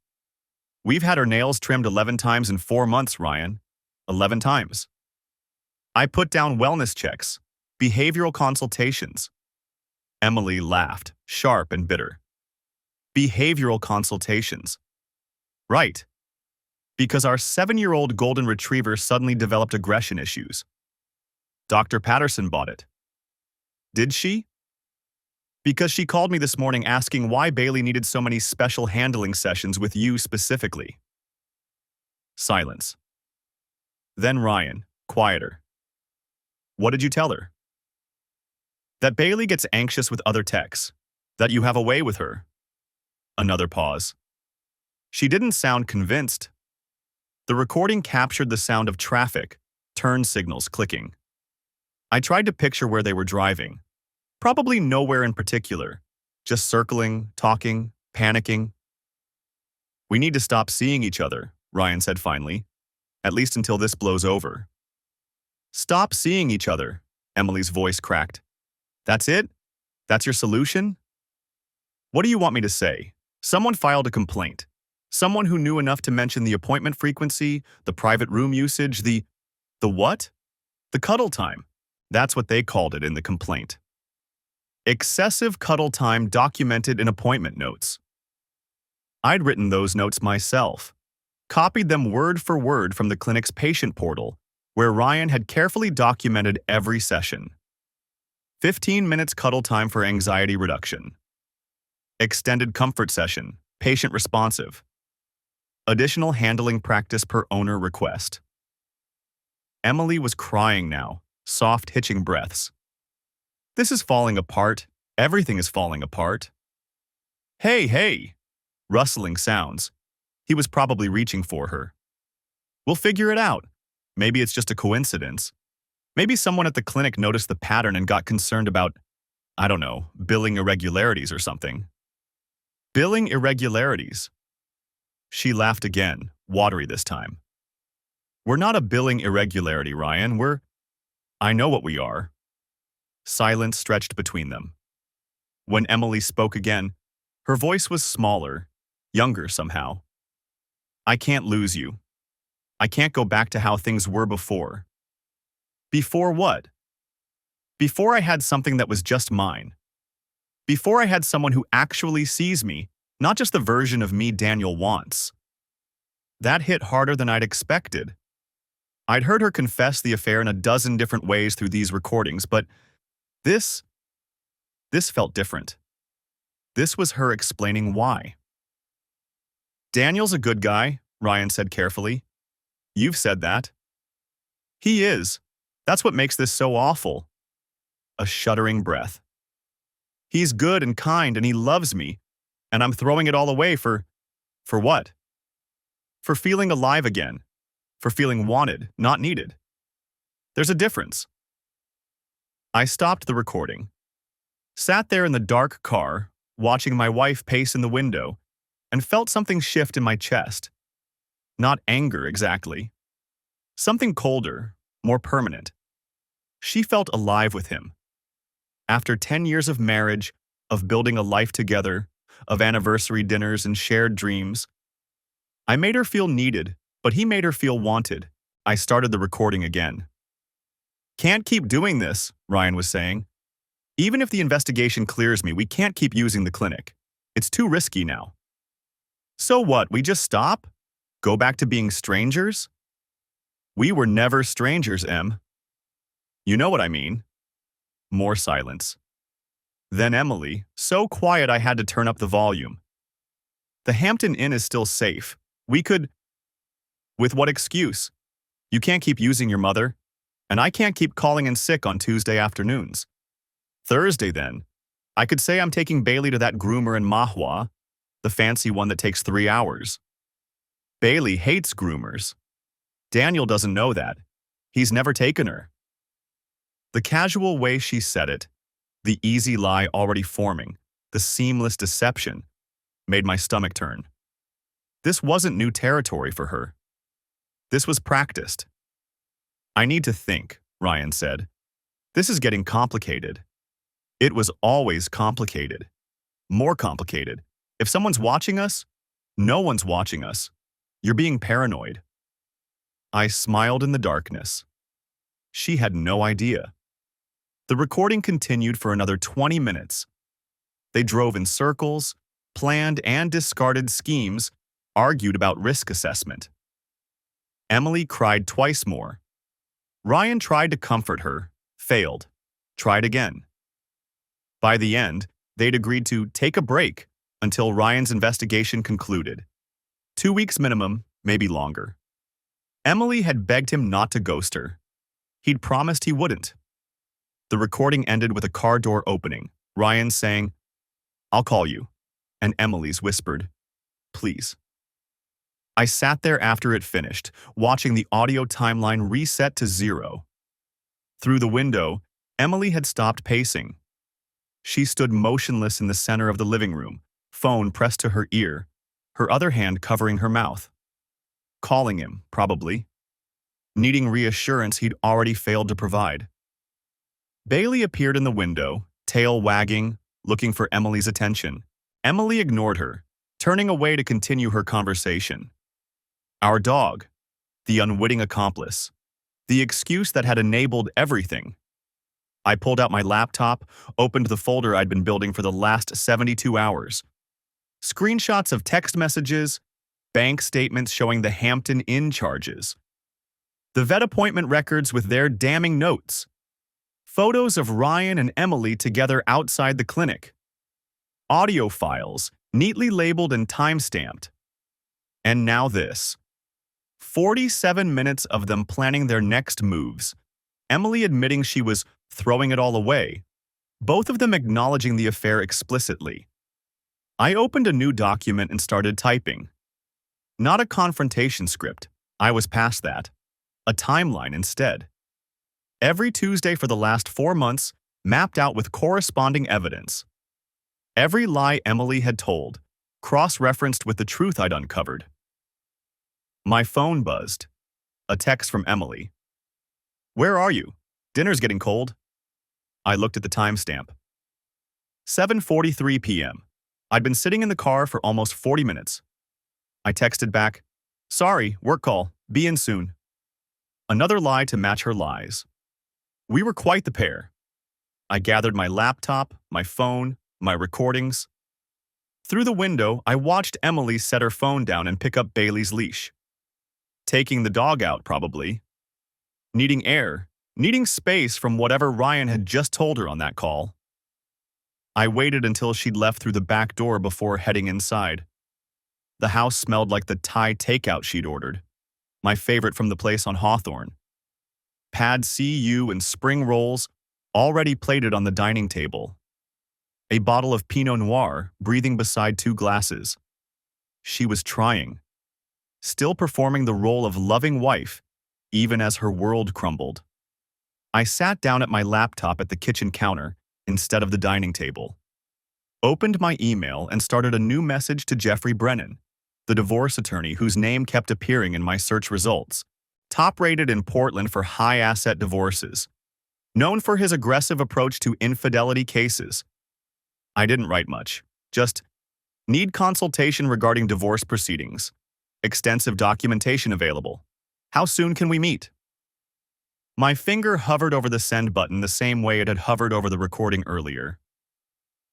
We've had her nails trimmed 11 times in 4 months, Ryan. 11 times. I put down wellness checks, behavioral consultations. Emily laughed, sharp and bitter. Behavioral consultations. Right. Because our 7-year-old golden retriever suddenly developed aggression issues. Dr. Patterson bought it. Did she? Because she called me this morning asking why Bailey needed so many special handling sessions with you specifically. Silence. Then Ryan, quieter. What did you tell her? That Bailey gets anxious with other techs. That you have a way with her. Another pause. She didn't sound convinced. The recording captured the sound of traffic, turn signals clicking. I tried to picture where they were driving. Probably nowhere in particular. Just circling, talking, panicking. We need to stop seeing each other, Ryan said finally. At least until this blows over. Stop seeing each other, Emily's voice cracked. That's it? That's your solution? What do you want me to say? Someone filed a complaint. Someone who knew enough to mention the appointment frequency, the private room usage, the what? The cuddle time. That's what they called it in the complaint. Excessive cuddle time documented in appointment notes. I'd written those notes myself, copied them word for word from the clinic's patient portal, where Ryan had carefully documented every session. 15 minutes cuddle time for anxiety reduction. Extended comfort session, patient responsive. Additional handling practice per owner request. Emily was crying now, soft hitching breaths. This is falling apart, Everything is falling apart. Hey, hey! Rustling sounds. He was probably reaching for her. We'll figure it out. Maybe it's just a coincidence. Maybe someone at the clinic noticed the pattern and got concerned about, I don't know, billing irregularities or something. Billing irregularities. She laughed again, watery this time. We're not a billing irregularity, Ryan. I know what we are. Silence stretched between them. When Emily spoke again, her voice was smaller, younger somehow. I can't lose you. I can't go back to how things were before. Before what? Before I had something that was just mine. Before I had someone who actually sees me, not just the version of me Daniel wants. That hit harder than I'd expected. I'd heard her confess the affair in a dozen different ways through these recordings, but this felt different. This was her explaining why. Daniel's a good guy, Ryan said carefully. You've said that. He is. That's what makes this so awful. A shuddering breath. He's good and kind and he loves me, and I'm throwing it all away for what? For feeling alive again. For feeling wanted, not needed. There's a difference. I stopped the recording. Sat there in the dark car, watching my wife pace in the window, and felt something shift in my chest. Not anger exactly. Something colder, more permanent. She felt alive with him. After 10 years of marriage, of building a life together, of anniversary dinners and shared dreams, I made her feel needed, but he made her feel wanted. I started the recording again. Can't keep doing this, Ryan was saying. Even if the investigation clears me, we can't keep using the clinic. It's too risky now. So what, we just stop? Go back to being strangers? We were never strangers, Em. You know what I mean. More silence. Then Emily, so quiet I had to turn up the volume. The Hampton Inn is still safe. We could... With what excuse? You can't keep using your mother, and I can't keep calling in sick on Tuesday afternoons. Thursday, then. I could say I'm taking Bailey to that groomer in Mahwah, the fancy one that takes 3 hours. Bailey hates groomers. Daniel doesn't know that. He's never taken her. The casual way she said it, the easy lie already forming, the seamless deception, made my stomach turn. This wasn't new territory for her. This was practiced. I need to think, Ryan said. This is getting complicated. It was always complicated. More complicated. If someone's watching us, no one's watching us. You're being paranoid. I smiled in the darkness. She had no idea. The recording continued for another 20 minutes. They drove in circles, planned and discarded schemes, argued about risk assessment. Emily cried twice more. Ryan tried to comfort her, failed, tried again. By the end, they'd agreed to take a break until Ryan's investigation concluded. 2 weeks minimum, maybe longer. Emily had begged him not to ghost her. He'd promised he wouldn't. The recording ended with a car door opening, Ryan saying, "I'll call you," and Emily's whispered, "Please." I sat there after it finished, watching the audio timeline reset to 0. Through the window, Emily had stopped pacing. She stood motionless in the center of the living room, phone pressed to her ear, her other hand covering her mouth. Calling him, probably. Needing reassurance he'd already failed to provide. Bailey appeared in the window, tail wagging, looking for Emily's attention. Emily ignored her, turning away to continue her conversation. Our dog, the unwitting accomplice, the excuse that had enabled everything. I pulled out my laptop, opened the folder I'd been building for the last 72 hours. Screenshots of text messages, bank statements showing the Hampton Inn charges, the vet appointment records with their damning notes, photos of Ryan and Emily together outside the clinic, audio files neatly labeled and time-stamped. And now this. 47 minutes of them planning their next moves, Emily admitting she was throwing it all away, both of them acknowledging the affair explicitly. I opened a new document and started typing. Not a confrontation script. I was past that. A timeline instead. Every Tuesday for the last 4 months, mapped out with corresponding evidence. Every lie Emily had told, cross-referenced with the truth I'd uncovered. My phone buzzed. A text from Emily. "Where are you? Dinner's getting cold." I looked at the timestamp. 7:43 p.m. I'd been sitting in the car for almost 40 minutes. I texted back, "Sorry, work call. Be in soon." Another lie to match her lies. We were quite the pair. I gathered my laptop, my phone, my recordings. Through the window, I watched Emily set her phone down and pick up Bailey's leash. Taking the dog out, probably. Needing air, needing space from whatever Ryan had just told her on that call. I waited until she'd left through the back door before heading inside. The house smelled like the Thai takeout she'd ordered, my favorite from the place on Hawthorne. Pad CU and spring rolls, already plated on the dining table. A bottle of Pinot Noir breathing beside 2 glasses. She was trying. Still performing the role of loving wife, even as her world crumbled. I sat down at my laptop at the kitchen counter instead of the dining table. Opened my email and started a new message to Jeffrey Brennan, the divorce attorney whose name kept appearing in my search results. Top-rated in Portland for high-asset divorces. Known for his aggressive approach to infidelity cases. I didn't write much. Just, need consultation regarding divorce proceedings. Extensive documentation available. How soon can we meet? My finger hovered over the send button the same way it had hovered over the recording earlier.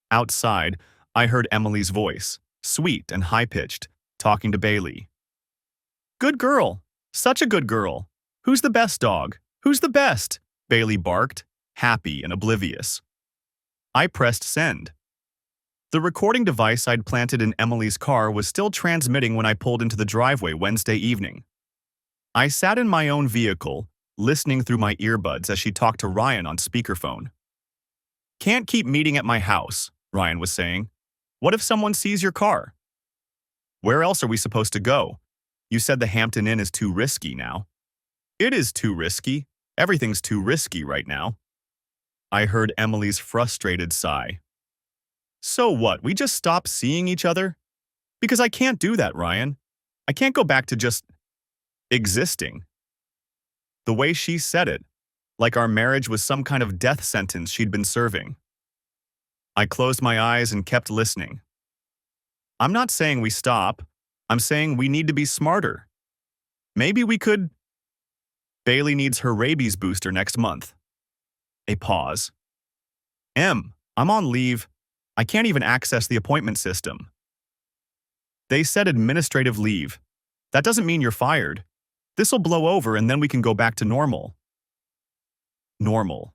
Outside, I heard Emily's voice, sweet and high-pitched, talking to Bailey. "Good girl. Such a good girl. Who's the best dog? Who's the best?" Bailey barked, happy and oblivious. I pressed send. The recording device I'd planted in Emily's car was still transmitting when I pulled into the driveway Wednesday evening. I sat in my own vehicle, listening through my earbuds as she talked to Ryan on speakerphone. "Can't keep meeting at my house," Ryan was saying. "What if someone sees your car?" "Where else are we supposed to go? You said the Hampton Inn is too risky now." "It is too risky. Everything's too risky right now." I heard Emily's frustrated sigh. "So what, we just stop seeing each other? Because I can't do that, Ryan. I can't go back to just existing." The way she said it, like our marriage was some kind of death sentence she'd been serving. I closed my eyes and kept listening. "I'm not saying we stop. I'm saying we need to be smarter. Maybe we could..." "Bailey needs her rabies booster next month." A pause. I'm on leave. I can't even access the appointment system." "They said administrative leave. That doesn't mean you're fired. This'll blow over and then we can go back to normal." Normal.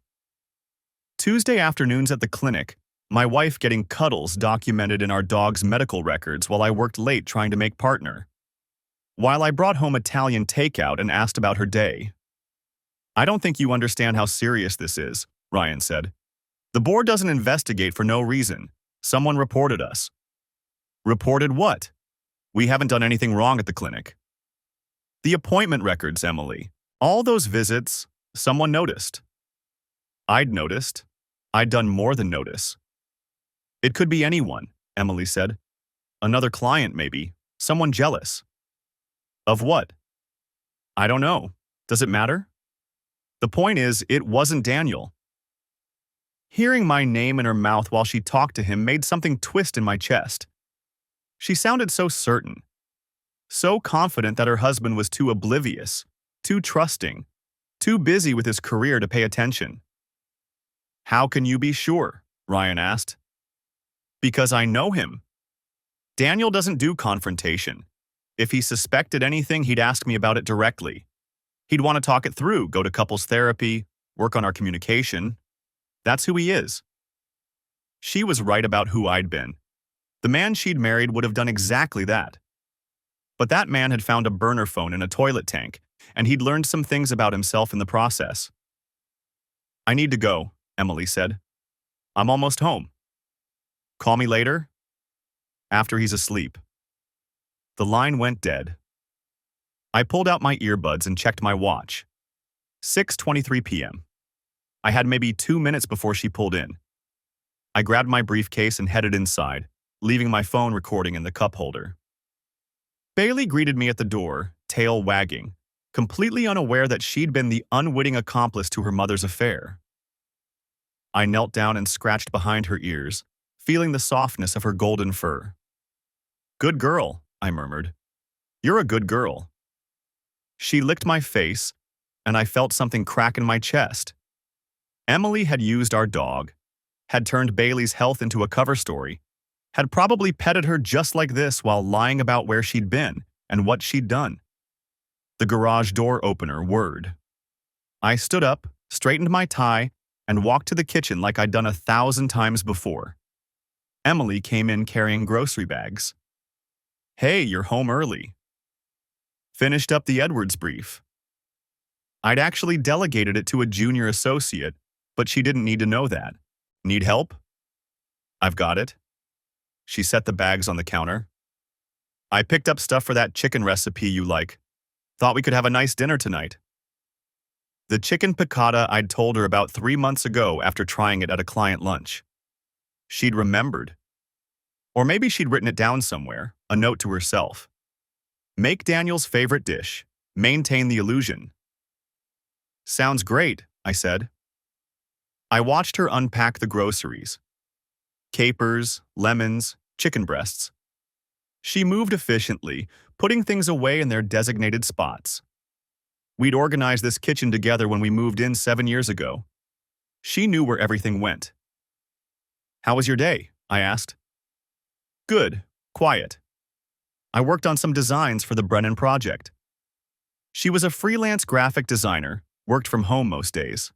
Tuesday afternoons at the clinic, my wife getting cuddles documented in our dog's medical records while I worked late trying to make partner. While I brought home Italian takeout and asked about her day. "I don't think you understand how serious this is," Ryan said. "The board doesn't investigate for no reason. Someone reported us." "Reported what? We haven't done anything wrong at the clinic." "The appointment records, Emily. All those visits, someone noticed." I'd noticed. I'd done more than notice. "It could be anyone," Emily said. "Another client, maybe. Someone jealous." "Of what?" "I don't know. Does it matter?" "The point is, it wasn't Daniel." Hearing my name in her mouth while she talked to him made something twist in my chest. She sounded so certain. So confident that her husband was too oblivious, too trusting, too busy with his career to pay attention. "How can you be sure?" Ryan asked. "Because I know him. Daniel doesn't do confrontation. If he suspected anything, he'd ask me about it directly. He'd want to talk it through, go to couples therapy, work on our communication. That's who he is." She was right about who I'd been. The man she'd married would have done exactly that. But that man had found a burner phone in a toilet tank, and he'd learned some things about himself in the process. "I need to go," Emily said. I'm almost home. Call me later? After he's asleep. The line went dead. I pulled out my earbuds and checked my watch. 6:23 p.m. I had maybe 2 minutes before she pulled in. I grabbed my briefcase and headed inside, leaving my phone recording in the cup holder. Bailey greeted me at the door, tail wagging, completely unaware that she'd been the unwitting accomplice to her mother's affair. I knelt down and scratched behind her ears, feeling the softness of her golden fur. "Good girl," I murmured. "You're a good girl." She licked my face, and I felt something crack in my chest. Emily had used our dog, had turned Bailey's health into a cover story, had probably petted her just like this while lying about where she'd been and what she'd done. The garage door opener whirred. I stood up, straightened my tie, and walked to the kitchen like I'd done 1,000 times before. Emily came in carrying grocery bags. "Hey, you're home early." Finished up the Edwards brief. I'd actually delegated it to a junior associate, but she didn't need to know that. "Need help?" "I've got it." She set the bags on the counter. "I picked up stuff for that chicken recipe you like. Thought we could have a nice dinner tonight." The chicken piccata I'd told her about 3 months ago after trying it at a client lunch. She'd remembered. Or maybe she'd written it down somewhere, a note to herself. "Make Daniel's favorite dish. Maintain the illusion." "Sounds great," I said. I watched her unpack the groceries. Capers, lemons, chicken breasts. She moved efficiently, putting things away in their designated spots. We'd organized this kitchen together when we moved in 7 years ago. She knew where everything went. "How was your day?" I asked. "Good, quiet. I worked on some designs for the Brennan project." She was a freelance graphic designer, worked from home most days.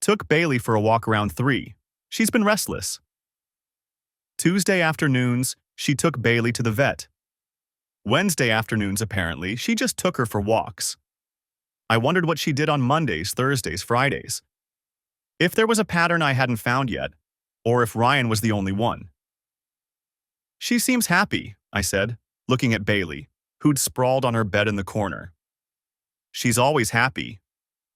"Took Bailey for a walk around 3. She's been restless." Tuesday afternoons, she took Bailey to the vet. Wednesday afternoons, apparently, she just took her for walks. I wondered what she did on Mondays, Thursdays, Fridays. If there was a pattern I hadn't found yet, or if Ryan was the only one. "She seems happy," I said, looking at Bailey, who'd sprawled on her bed in the corner. "She's always happy."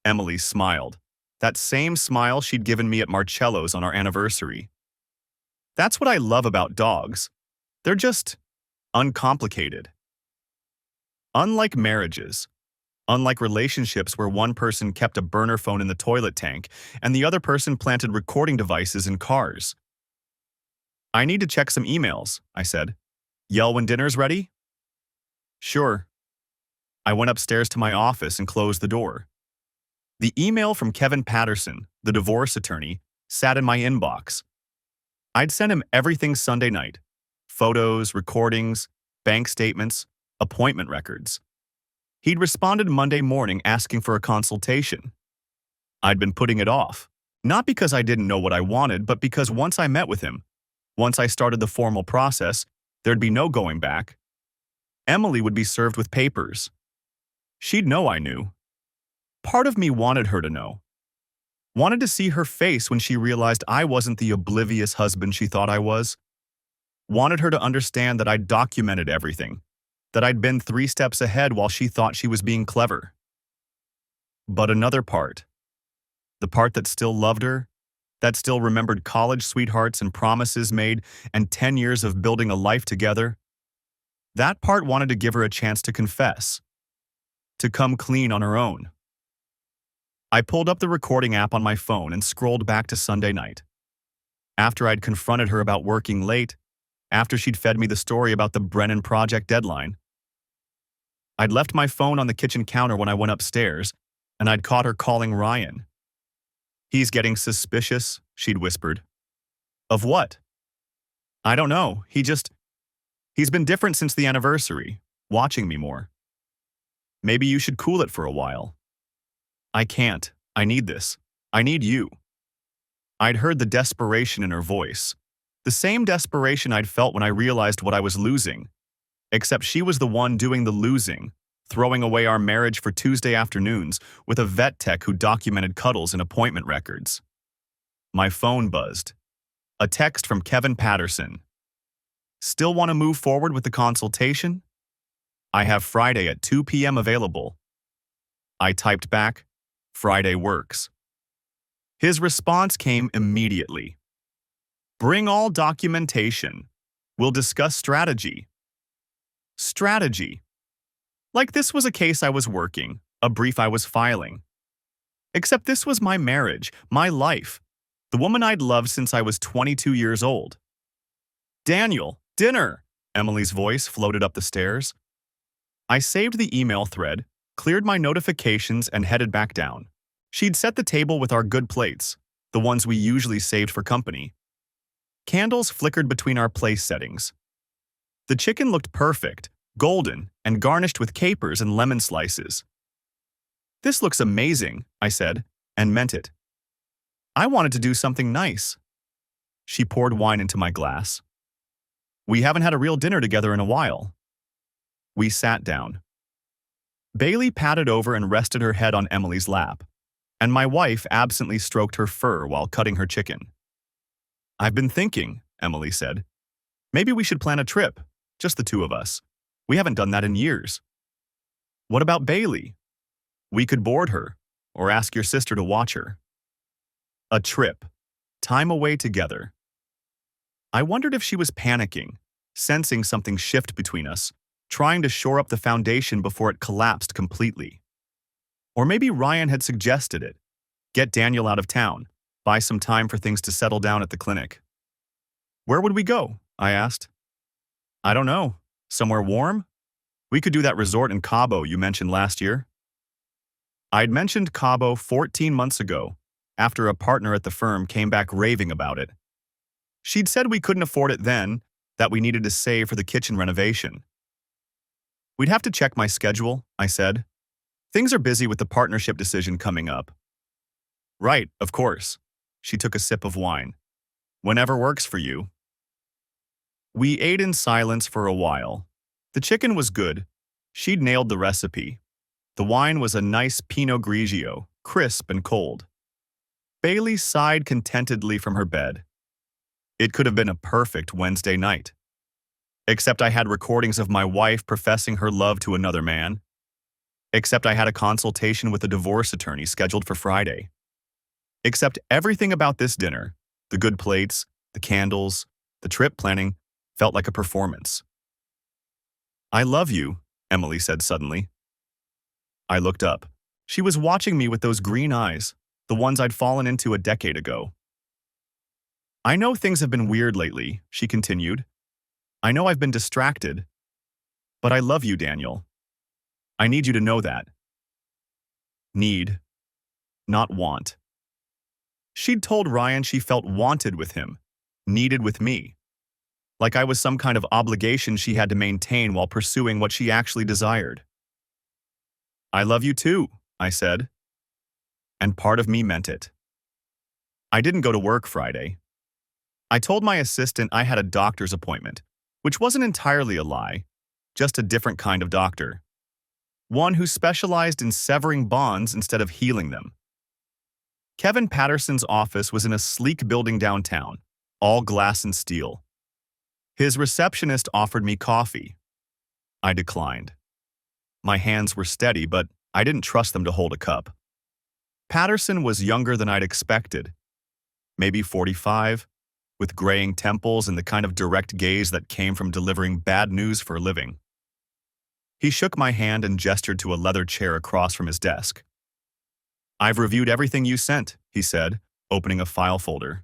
Emily smiled. That same smile she'd given me at Marcello's on our anniversary. That's what I love about dogs. They're just uncomplicated. Unlike marriages, unlike relationships where one person kept a burner phone in the toilet tank and the other person planted recording devices in cars. "I need to check some emails," I said. "Yell when dinner's ready?" "Sure." I went upstairs to my office and closed the door. The email from Kevin Patterson, the divorce attorney, sat in my inbox. I'd sent him everything Sunday night. Photos, recordings, bank statements, appointment records. He'd responded Monday morning asking for a consultation. I'd been putting it off, not because I didn't know what I wanted, but because once I met with him, once I started the formal process, there'd be no going back. Emily would be served with papers. She'd know I knew. Part of me wanted her to know. Wanted to see her face when she realized I wasn't the oblivious husband she thought I was. Wanted her to understand that I'd documented everything, that I'd been 3 steps ahead while she thought she was being clever. But another part, the part that still loved her, that still remembered college sweethearts and promises made and 10 years of building a life together, that part wanted to give her a chance to confess, to come clean on her own. I pulled up the recording app on my phone and scrolled back to Sunday night. After I'd confronted her about working late, after she'd fed me the story about the Brennan project deadline. I'd left my phone on the kitchen counter when I went upstairs, and I'd caught her calling Ryan. "He's getting suspicious," she'd whispered. "Of what?" "I don't know. He's been different since the anniversary, watching me more. Maybe you should cool it for a while." "I can't. I need this. I need you." I'd heard the desperation in her voice. The same desperation I'd felt when I realized what I was losing. Except she was the one doing the losing, throwing away our marriage for Tuesday afternoons with a vet tech who documented cuddles and appointment records. My phone buzzed. A text from Kevin Patterson. Still want to move forward with the consultation? I have Friday at 2 p.m. available. I typed back, Friday works. His response came immediately. Bring all documentation. We'll discuss strategy. Strategy. Like this was a case I was working, a brief I was filing. Except this was my marriage, my life, the woman I'd loved since I was 22 years old. Daniel, dinner! Emily's voice floated up the stairs. I saved the email thread, cleared my notifications, and headed back down. She'd set the table with our good plates, the ones we usually saved for company. Candles flickered between our place settings. The chicken looked perfect, golden, and garnished with capers and lemon slices. This looks amazing, I said, and meant it. I wanted to do something nice. She poured wine into my glass. We haven't had a real dinner together in a while. We sat down. Bailey patted over and rested her head on Emily's lap, and my wife absently stroked her fur while cutting her chicken. I've been thinking, Emily said. Maybe we should plan a trip, just the two of us. We haven't done that in years. What about Bailey? We could board her, or ask your sister to watch her. A trip. Time away together. I wondered if she was panicking, sensing something shift between us, trying to shore up the foundation before it collapsed completely. Or maybe Ryan had suggested it. Get Daniel out of town, buy some time for things to settle down at the clinic. Where would we go? I asked. I don't know. Somewhere warm? We could do that resort in Cabo you mentioned last year. I'd mentioned Cabo 14 months ago, after a partner at the firm came back raving about it. She'd said we couldn't afford it then, that we needed to save for the kitchen renovation. We'd have to check my schedule, I said. Things are busy with the partnership decision coming up. Right, of course. She took a sip of wine. Whenever works for you. We ate in silence for a while. The chicken was good. She'd nailed the recipe. The wine was a nice Pinot Grigio, crisp and cold. Bailey sighed contentedly from her bed. It could have been a perfect Wednesday night. Except I had recordings of my wife professing her love to another man. Except I had a consultation with a divorce attorney scheduled for Friday. Except everything about this dinner, the good plates, the candles, the trip planning, felt like a performance. I love you, Emily said suddenly. I looked up. She was watching me with those green eyes, the ones I'd fallen into a decade ago. I know things have been weird lately, she continued. I know I've been distracted. But I love you, Daniel. I need you to know that. Need, not want. She'd told Ryan she felt wanted with him, needed with me. Like I was some kind of obligation she had to maintain while pursuing what she actually desired. I love you too, I said. And part of me meant it. I didn't go to work Friday. I told my assistant I had a doctor's appointment, which wasn't entirely a lie, just a different kind of doctor. One who specialized in severing bonds instead of healing them. Kevin Patterson's office was in a sleek building downtown, all glass and steel. His receptionist offered me coffee. I declined. My hands were steady, but I didn't trust them to hold a cup. Patterson was younger than I'd expected. Maybe 45, with graying temples and the kind of direct gaze that came from delivering bad news for a living. He shook my hand and gestured to a leather chair across from his desk. I've reviewed everything you sent, he said, opening a file folder.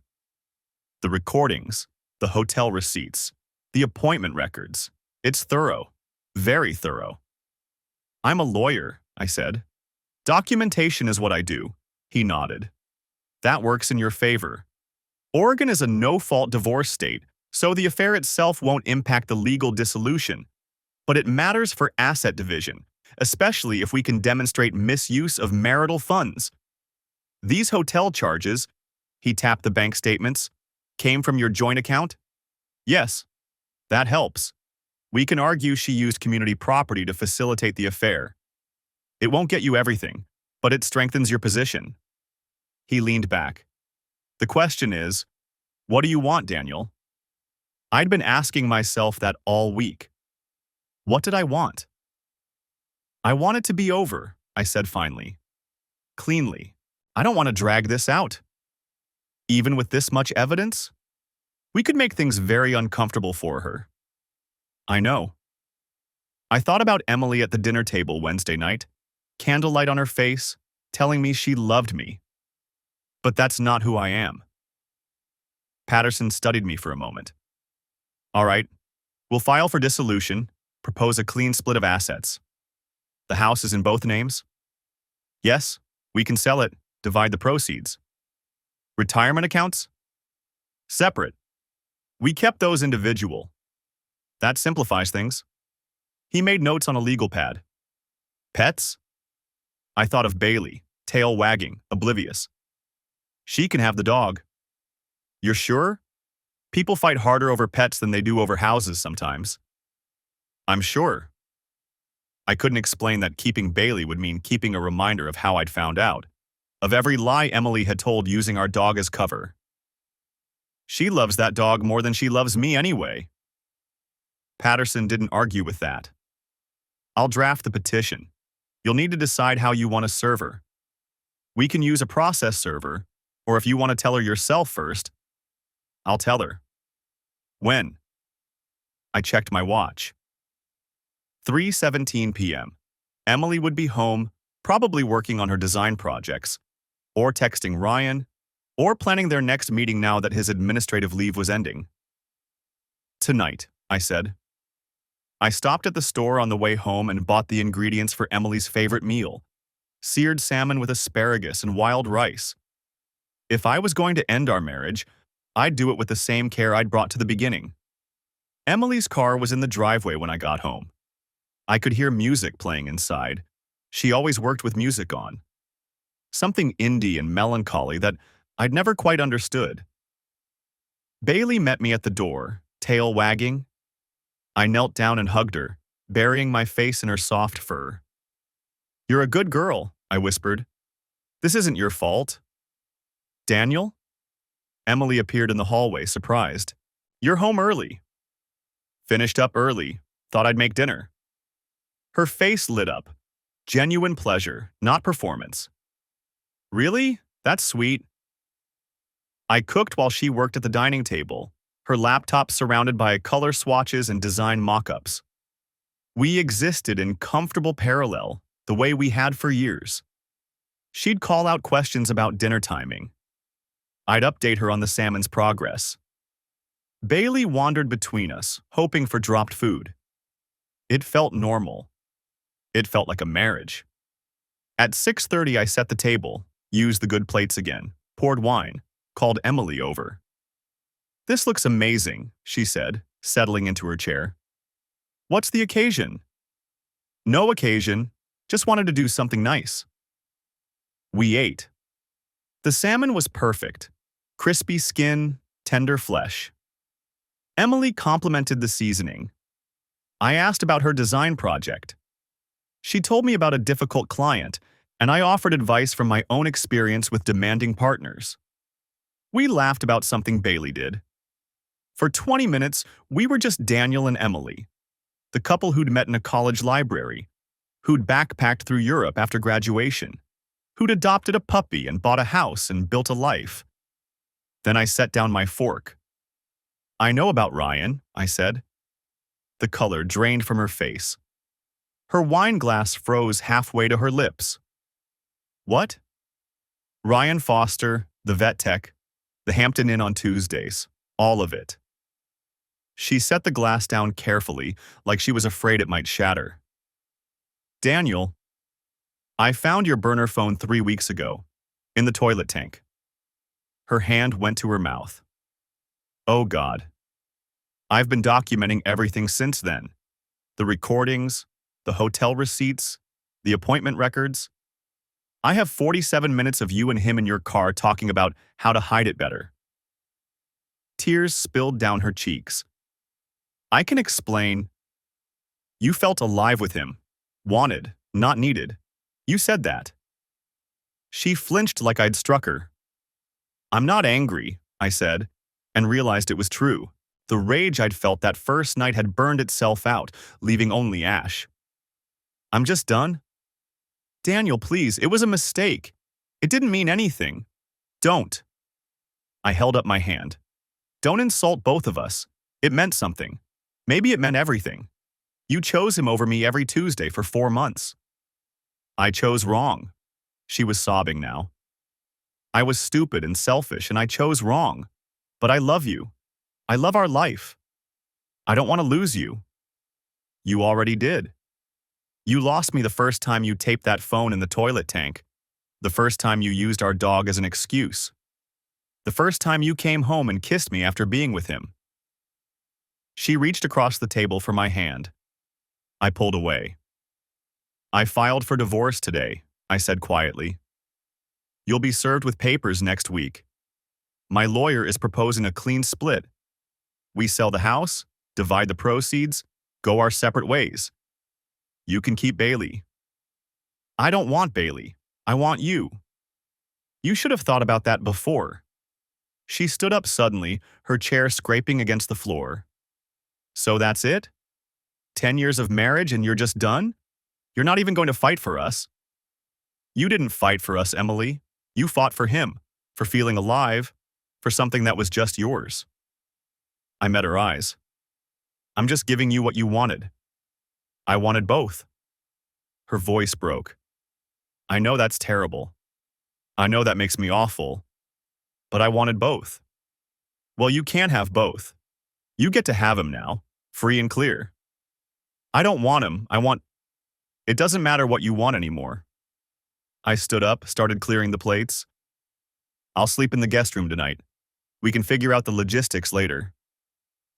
The recordings, the hotel receipts, the appointment records. It's thorough, very thorough. I'm a lawyer, I said. Documentation is what I do, he nodded. That works in your favor. Oregon is a no-fault divorce state, so the affair itself won't impact the legal dissolution. But it matters for asset division, especially if we can demonstrate misuse of marital funds. These hotel charges, he tapped the bank statements, came from your joint account? Yes, that helps. We can argue she used community property to facilitate the affair. It won't get you everything, but it strengthens your position. He leaned back. The question is, what do you want, Daniel? I'd been asking myself that all week. What did I want? I want it to be over, I said finally. Cleanly. I don't want to drag this out. Even with this much evidence? We could make things very uncomfortable for her. I know. I thought about Emily at the dinner table Wednesday night, candlelight on her face, telling me she loved me. But that's not who I am. Patterson studied me for a moment. All right, we'll file for dissolution, propose a clean split of assets. The house is in both names? Yes, we can sell it, divide the proceeds. Retirement accounts? Separate. We kept those individual. That simplifies things. He made notes on a legal pad. Pets? I thought of Bailey, tail wagging, oblivious. She can have the dog. You're sure? People fight harder over pets than they do over houses sometimes. I'm sure. I couldn't explain that keeping Bailey would mean keeping a reminder of how I'd found out, of every lie Emily had told using our dog as cover. She loves that dog more than she loves me anyway. Patterson didn't argue with that. I'll draft the petition. You'll need to decide how you want to serve her. We can use a process server, or if you want to tell her yourself first, I'll tell her. When? I checked my watch. 3:17 p.m. Emily would be home, probably working on her design projects, or texting Ryan, or planning their next meeting now that his administrative leave was ending. Tonight, I said. I stopped at the store on the way home and bought the ingredients for Emily's favorite meal, seared salmon with asparagus and wild rice. If I was going to end our marriage, I'd do it with the same care I'd brought to the beginning. Emily's car was in the driveway when I got home. I could hear music playing inside. She always worked with music on. Something indie and melancholy that I'd never quite understood. Bailey met me at the door, tail wagging. I knelt down and hugged her, burying my face in her soft fur. You're a good girl, I whispered. This isn't your fault. Daniel? Emily appeared in the hallway, surprised. You're home early. Finished up early. Thought I'd make dinner. Her face lit up. Genuine pleasure, not performance. Really? That's sweet. I cooked while she worked at the dining table, her laptop surrounded by color swatches and design mock-ups. We existed in comfortable parallel, the way we had for years. She'd call out questions about dinner timing. I'd update her on the salmon's progress. Bailey wandered between us, hoping for dropped food. It felt normal. It felt like a marriage. At 6:30, I set the table, used the good plates again, poured wine, called Emily over. This looks amazing, she said, settling into her chair. What's the occasion? No occasion, just wanted to do something nice. We ate. The salmon was perfect. Crispy skin, tender flesh. Emily complimented the seasoning. I asked about her design project. She told me about a difficult client, and I offered advice from my own experience with demanding partners. We laughed about something Bailey did. For 20 minutes, we were just Daniel and Emily, the couple who'd met in a college library, who'd backpacked through Europe after graduation, who'd adopted a puppy and bought a house and built a life. Then I set down my fork. I know about Ryan, I said. The color drained from her face. Her wine glass froze halfway to her lips. What? Ryan Foster, the vet tech, the Hampton Inn on Tuesdays, all of it. She set the glass down carefully, like she was afraid it might shatter. Daniel, I found your burner phone 3 weeks ago, in the toilet tank. Her hand went to her mouth. Oh God. I've been documenting everything since then. The recordings, the hotel receipts, the appointment records. I have 47 minutes of you and him in your car talking about how to hide it better. Tears spilled down her cheeks. I can explain. You felt alive with him. Wanted, not needed. You said that. She flinched like I'd struck her. I'm not angry, I said, and realized it was true. The rage I'd felt that first night had burned itself out, leaving only ash. I'm just done? Daniel, please, it was a mistake. It didn't mean anything. Don't. I held up my hand. Don't insult both of us. It meant something. Maybe it meant everything. You chose him over me every Tuesday for 4 months. I chose wrong. She was sobbing now. I was stupid and selfish, and I chose wrong. But I love you. I love our life. I don't want to lose you. You already did. You lost me the first time you taped that phone in the toilet tank. The first time you used our dog as an excuse. The first time you came home and kissed me after being with him. She reached across the table for my hand. I pulled away. I filed for divorce today, I said quietly. You'll be served with papers next week. My lawyer is proposing a clean split. We sell the house, divide the proceeds, go our separate ways. You can keep Bailey. I don't want Bailey. I want you. You should have thought about that before. She stood up suddenly, her chair scraping against the floor. So that's it? 10 years of marriage and you're just done? You're not even going to fight for us. You didn't fight for us, Emily. You fought for him, for feeling alive, for something that was just yours. I met her eyes. I'm just giving you what you wanted. I wanted both. Her voice broke. I know that's terrible. I know that makes me awful. But I wanted both. Well, you can have both. You get to have him now, free and clear. I don't want him. It doesn't matter what you want anymore. I stood up, started clearing the plates. I'll sleep in the guest room tonight. We can figure out the logistics later.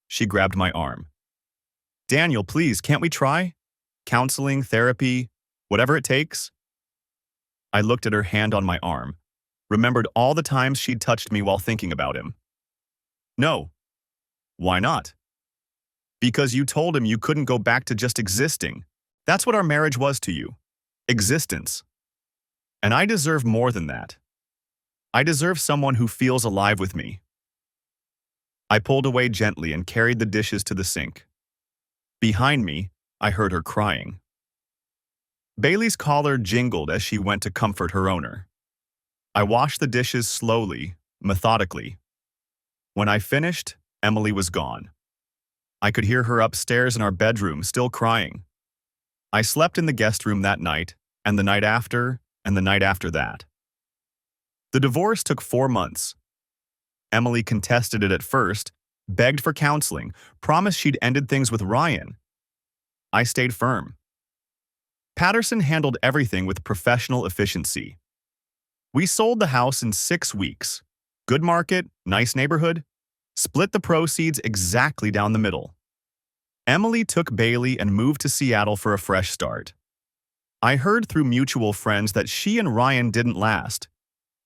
She grabbed my arm. Daniel, please, can't we try? Counseling, therapy, whatever it takes. I looked at her hand on my arm, remembered all the times she'd touched me while thinking about him. No. Why not? Because you told him you couldn't go back to just existing. That's what our marriage was to you. Existence. And I deserve more than that. I deserve someone who feels alive with me. I pulled away gently and carried the dishes to the sink. Behind me, I heard her crying. Bailey's collar jingled as she went to comfort her owner. I washed the dishes slowly, methodically. When I finished, Emily was gone. I could hear her upstairs in our bedroom, still crying. I slept in the guest room that night, and the night after, and the night after that. The divorce took 4 months. Emily contested it at first, begged for counseling, promised she'd ended things with Ryan. I stayed firm. Patterson handled everything with professional efficiency. We sold the house in 6 weeks. Good market, nice neighborhood. Split the proceeds exactly down the middle. Emily took Bailey and moved to Seattle for a fresh start. I heard through mutual friends that she and Ryan didn't last.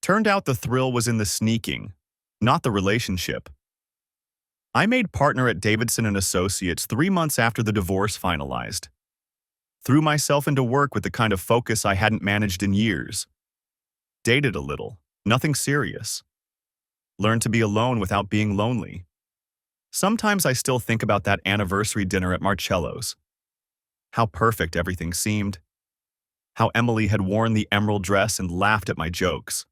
Turned out the thrill was in the sneaking, not the relationship. I made partner at Davidson & Associates 3 months after the divorce finalized. Threw myself into work with the kind of focus I hadn't managed in years. Dated a little, nothing serious. Learned to be alone without being lonely. Sometimes I still think about that anniversary dinner at Marcello's. How perfect everything seemed. How Emily had worn the emerald dress and laughed at my jokes.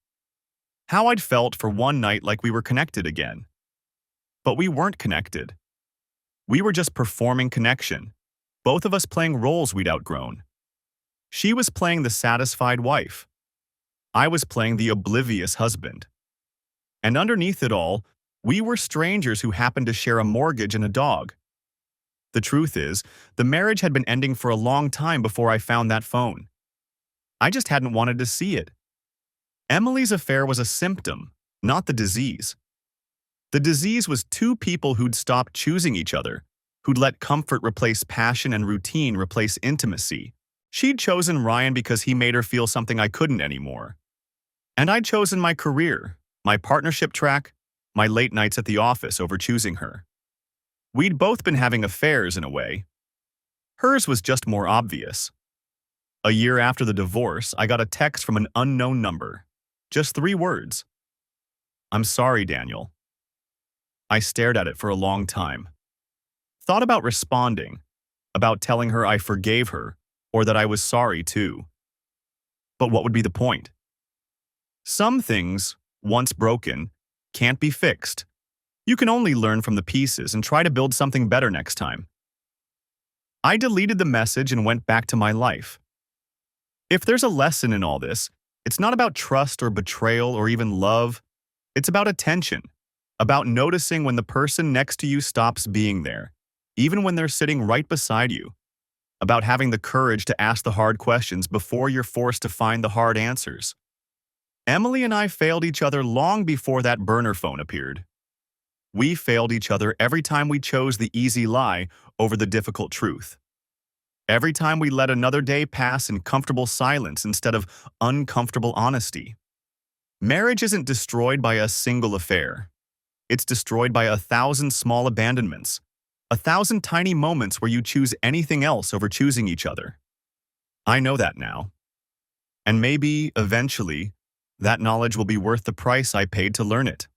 How I'd felt for one night like we were connected again. But we weren't connected. We were just performing connection, both of us playing roles we'd outgrown. She was playing the satisfied wife. I was playing the oblivious husband. And underneath it all, we were strangers who happened to share a mortgage and a dog. The truth is, the marriage had been ending for a long time before I found that phone. I just hadn't wanted to see it. Emily's affair was a symptom, not the disease. The disease was 2 people who'd stopped choosing each other, who'd let comfort replace passion and routine replace intimacy. She'd chosen Ryan because he made her feel something I couldn't anymore. And I'd chosen my career, my partnership track, my late nights at the office over choosing her. We'd both been having affairs in a way. Hers was just more obvious. A year after the divorce, I got a text from an unknown number. Just 3 words. I'm sorry, Daniel. I stared at it for a long time. Thought about responding, about telling her I forgave her, or that I was sorry too. But what would be the point? Some things, once broken, can't be fixed. You can only learn from the pieces and try to build something better next time. I deleted the message and went back to my life. If there's a lesson in all this, it's not about trust or betrayal or even love. It's about attention, about noticing when the person next to you stops being there, even when they're sitting right beside you, about having the courage to ask the hard questions before you're forced to find the hard answers. Emily and I failed each other long before that burner phone appeared. We failed each other every time we chose the easy lie over the difficult truth. Every time we let another day pass in comfortable silence instead of uncomfortable honesty. Marriage isn't destroyed by a single affair. It's destroyed by 1,000 small abandonments, 1,000 tiny moments where you choose anything else over choosing each other. I know that now. And maybe, eventually, that knowledge will be worth the price I paid to learn it.